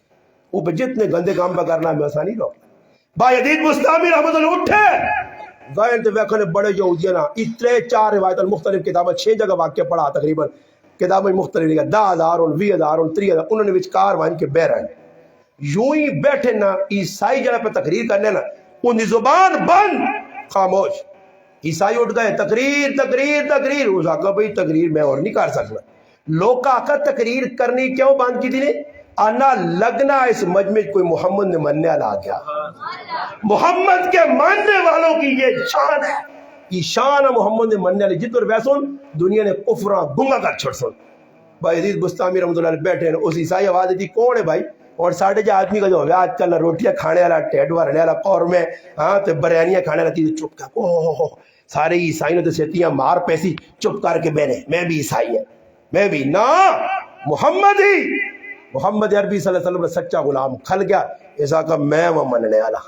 وہ جتنے گندے کام پہ کرنا میں آسانی لو با یزید بستامی رحمۃ اللہ اٹھے ظاہر تے ویکھنے بڑے یہودیاں نا اتنے 4 روایت مختلف کتابیں 6 جگہ واقعہ پڑھا تقریباً کتابیں مختلف لکھا 10,000 20,000 30,000 انہوں نے وچکار وان کے بہ رہے یوں ہی بیٹھے نا عیسائی جڑا پہ تقریر کرنے نا ان دی زبان بند خاموش، عیسائی اٹھ گئے تقریر تقریر تقریر، اس آقا بھئی تقریر میں اور نہیں کر سکتا، لوگ آقا تقریر کرنی کیوں بند کی تھی نے آنا لگنا اس مجمع کوئی محمد نے مننے والا آ گیا، محمد کے ماننے والوں کی یہ شان ہے، یہ شان ہے محمد نے مننے والے جتر ویسون دنیا نے کفراں گنگا کر چھڑ سن۔ بھائی عزیز بستامی رحمۃ اللہ علیہ بیٹھے ہیں، اس عیسائی آواز دی کون ہے بھائی، اور 6.5 آدمی کا جو ہے آج کل روٹیاں کھانے والا ٹیڈ بھرنے والا قورمے ہاں تے بریانیاں کھانے والا چیز چپ کر اوہ سارے عیسائی نے تو سیتیاں مار پیسی چپ کر کے بیٹھے میں بھی عیسائی ہوں میں بھی نا محمد ہی محمد عربی صلی اللہ علیہ وسلم سچا غلام کھل گیا، اس آقا میں وہ مننے والا،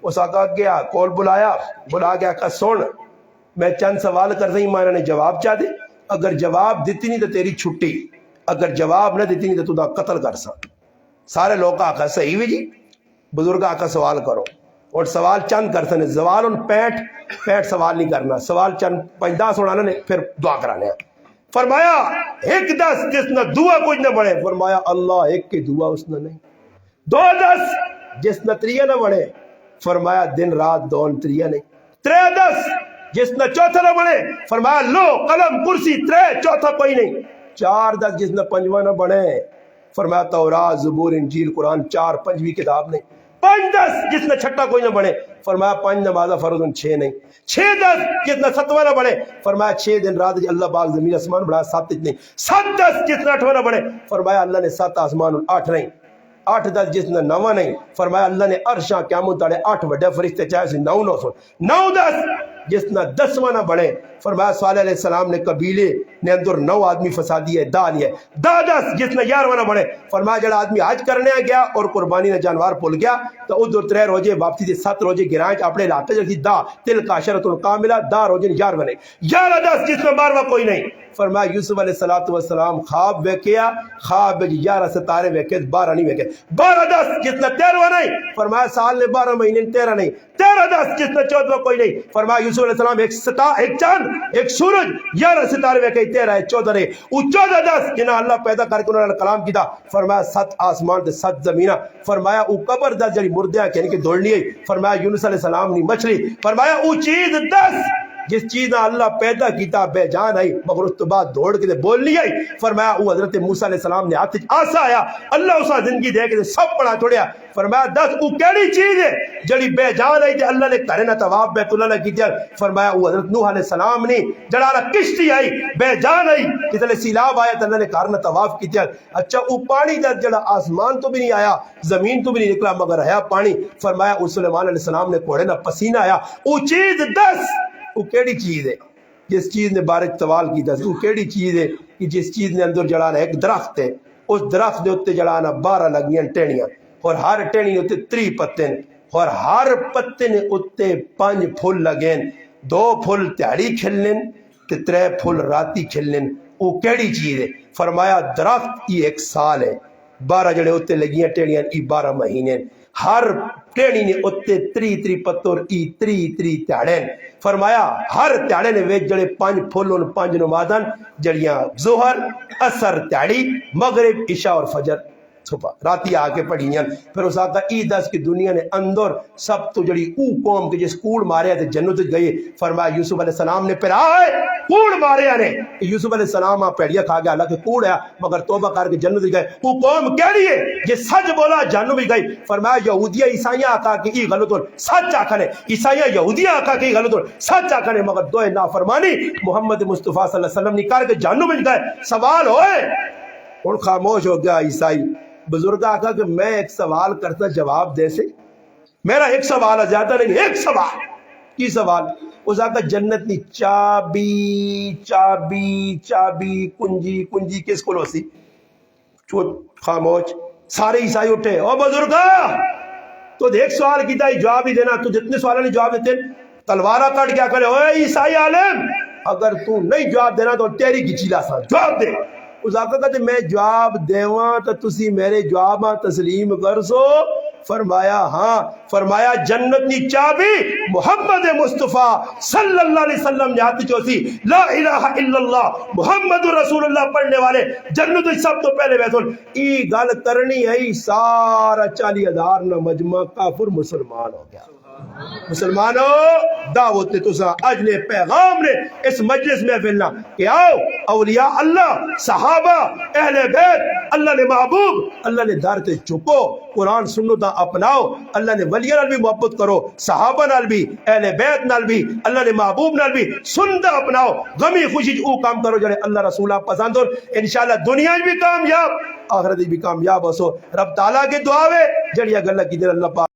اس آقا گیا کول بلایا بلا گیا کہ سن میں چند سوال کر رہی مانا نے جواب چاہ دے، اگر جواب دیتی نہیں تو تیری چھٹی، اگر جواب نہ دیتی نہیں تو دا قتل کر سا۔ سارے لوگ آقا صحیح بھی جی بزرگ آقا سوال کرو، اور سوال چند کر سنے سوال ان 65 سوال نہیں کرنا، سوال چند 5-10 اڑانا نے پھر دعا کرانے ہیں۔ فرمایا 1-10 جس نہ دعا کچھ نہ بڑھے، فرمایا اللہ ایک کی دعا اس نے نہیں، 2-10 جس نہ تریہ نہ بڑھے، فرمایا دن رات دون تریہ نہیں، 3-10 جس نہ چوتھا نہ بڑھے، فرمایا لو قلم کرسی 3 چوتھا کوئی نہیں، 4-10 جس نہ پنجواں نہ بڑھے، فرمایا تورات زبور انجیل قرآن 4 5ویں کتاب نہیں، 5-10 جس نے چھٹا کوئی نہ بڑھے، فرمایا 5 نمازہ فرض 6 نہیں، 6-10 جس نے 7واں نہ بڑھے، فرمایا 6 دن رات اللہ پاک زمین آسمان بڑھا 7 نہیں، 7-10 جس نے 8واں نہ بڑھے، فرمایا اللہ نے 7 آسمان 8 نہیں، 8-10 جس نے 9واں نہیں، فرمایا اللہ نے عرشاں قیامت تاڑے 8 بڑے فرشتے چاہے سے 9 سن، 9-10 جس نہ 10واں نہ بڑھے، فرمایا صالح علیہ السلام نے قبیلے نے اندر 9 آدمی فسادی ہے دا لیا، 10 جس نے 11واں نہ بڑھے، فرمایا جڑا آدمی حج کرنے گیا اور قربانی نے جانوار بھول گیا تو ادھر 3 روزے واپسی دے 7 روزے گرائیں اپنے علاقے جلدی دا تل کا عشرۃ کاملہ دا روزے 11واں نہیں، 11-10 جس میں 12واں کوئی نہیں، فرمایا یوسف علیہ السلام خواب ویکیا، خواب 11 ستارے ویکے 12 نہیں ویکے، 12-10 جس نے 13واں نہیں، فرمایا سال نے 12 مہینے 13 نہیں، 13-10 جس نے 14واں کوئی نہیں، فرمایا یوسف علیہ السلام ایک چاند ایک سورج 11 ستارے ویکے 13 ہے 14 نہیں، وہ 14-10 جنہاں اللہ پیدا کر کے انہوں نے کلام کیتا، فرمایا 7 آسمان تے 7 زمینہ، فرمایا او قبر دا جڑی مردیاں کہنے کہ دوڑنی ہے، فرمایا یونس علیہ السلام نے مچھلی، فرمایا او چیز 10 جس چیز نہ اللہ پیدا کیتا بے جان آئی مگر اس تو بعد دوڑ کے بولنی آئی، فرمایا وہ حضرت موسیٰ علیہ السلام نے ہاتھ آسا آیا اللہ اسا زندگی دے کے سب پڑا چھوڑیا، فرمایا 10 وہ کیڑی چیز ہے جڑی بے جان آئی تے اللہ نے کرے نہ طواف بیت اللہ نے کیتا، فرمایا وہ حضرت نوح علیہ السلام نے جڑا کشتی آئی بے جان آئی جس نے سیلاب آیا تے اللہ نے کرنا طواف کیتا، اچھا وہ پانی دا جڑا آسمان تو بھی نہیں آیا زمین تو بھی نہیں نکلا مگر ہے پانی، فرمایا اس سلیمان علیہ السلام نے کوڑے نہ پسینہ آیا، وہ چیز 10 وہ کیڑی چیز ہے جس چیز نے بارے سوال کیتا وہ کیڑی چیز ہے کہ جس چیز نے اندر جڑانا ایک درخت ہے اس درخت دے اوتے جڑانا 12 لگیاں ٹہنیاں اور ہر ٹہنی اوتے 3 پتے اور ہر پتے نے اوتے 5 پھول لگے، 2 پھول تہاڑی کھلن تے 3 پھول راتی کھلن، وہ کیڑی چیز ہے، فرمایا درخت یہ 1 سال ہے، 12 جڑے اوتے لگیاں ٹہنیاں ای 12 مہینے، ہر ٹہنی نے اوتے 3 پتور ای 3 تہاڑے، فرمایا ہر تہاڑے نے وچ جڑے 5 پھول ان 5 نمازاں جڑیاں ظہر اثر تہاڑی مغرب عشاء اور فجر صبح راتی آ کے پڑھیاں، پھر اس آقا ای 10 کی دنیا نے اندر سب تو جڑی او قوم کے جس کوڑ ماریا تے جنت گئے، فرمایا یوسف علیہ السلام نے پھر آئے کوڑ ماریا نے، یوسف علیہ السلام پیڑیا کھا گیا حالانکہ کوڑ ہے مگر توبہ کر کے جنت گئے، وہ قوم کہڑی ہے یہ سچ بولا جنت بھی گئی، فرمایا یہودیاں عیسائیاں آقا کہ ای غلط ہون سچ آکھنے، عیسائیاں یہودیاں آقا کہ ای غلط ہون سچ آکھنے، مگر دوئے نافرمانی محمد مصطفیٰ صلی اللہ علیہ وسلم نے کر کے جنت بھی گئے، سوال ہوئے اور خاموش ہو گیا عیسائی، بزرگ آقا کہ میں ایک سوال کرتا جواب دے سے، میرا ایک سوال ہے زیادہ نہیں، ایک سوال، کی سوال؟ اس آقا جنت کی چابی چابی چابی کنجی کنجی کس کو لوسی؟ خاموش، سارے عیسائی اٹھے، او بزرگا تو ایک سوال کیتا ہے جواب ہی دینا، تو جتنے سوالوں نے جواب دیتے تلوارہ کٹ کیا کرے، اوے عیسائی عالم اگر تو نہیں جواب دینا تو تیری کی چیلا سا جواب دے۔ اس آقا کہتے میں جواب دیواں تو تسی میرے جواباں تسلیم کر سو؟ فرمایا ہاں۔ فرمایا جنت کی چابی محمد مصطفیٰ صلی اللہ علیہ وسلم نے ہاتھ چوسی لا الہ الا اللہ محمد رسول اللہ پڑھنے والے جنت سب تو پہلے بیٹھول۔ ای گل کرنی ہے سارا 40,000 نہ مجمع کافر مسلمان ہو گیا۔ مسلمانوں دعوت نے تسا اج نے پیغام نے اس مجلس میں فلنا کہ آؤ اولیاء اللہ صحابہ اہل بیت اللہ نے محبوب اللہ نے در تے چکو، قرآن سنت اپناؤ، اللہ نے ولیاں نال بھی محبت کرو، صحابہ نال بھی اہل بیت نال بھی اللہ نے محبوب نال بھی سنت اپناؤ، غمی خوشی او کام کرو جڑے اللہ رسولہ پسند ہو، انشاءاللہ دنیا بھی کامیاب آخرت بھی کامیاب ہو۔ رب تعالیٰ کی دعا ہے جڑیاں گلاں کی دل اللہ پاک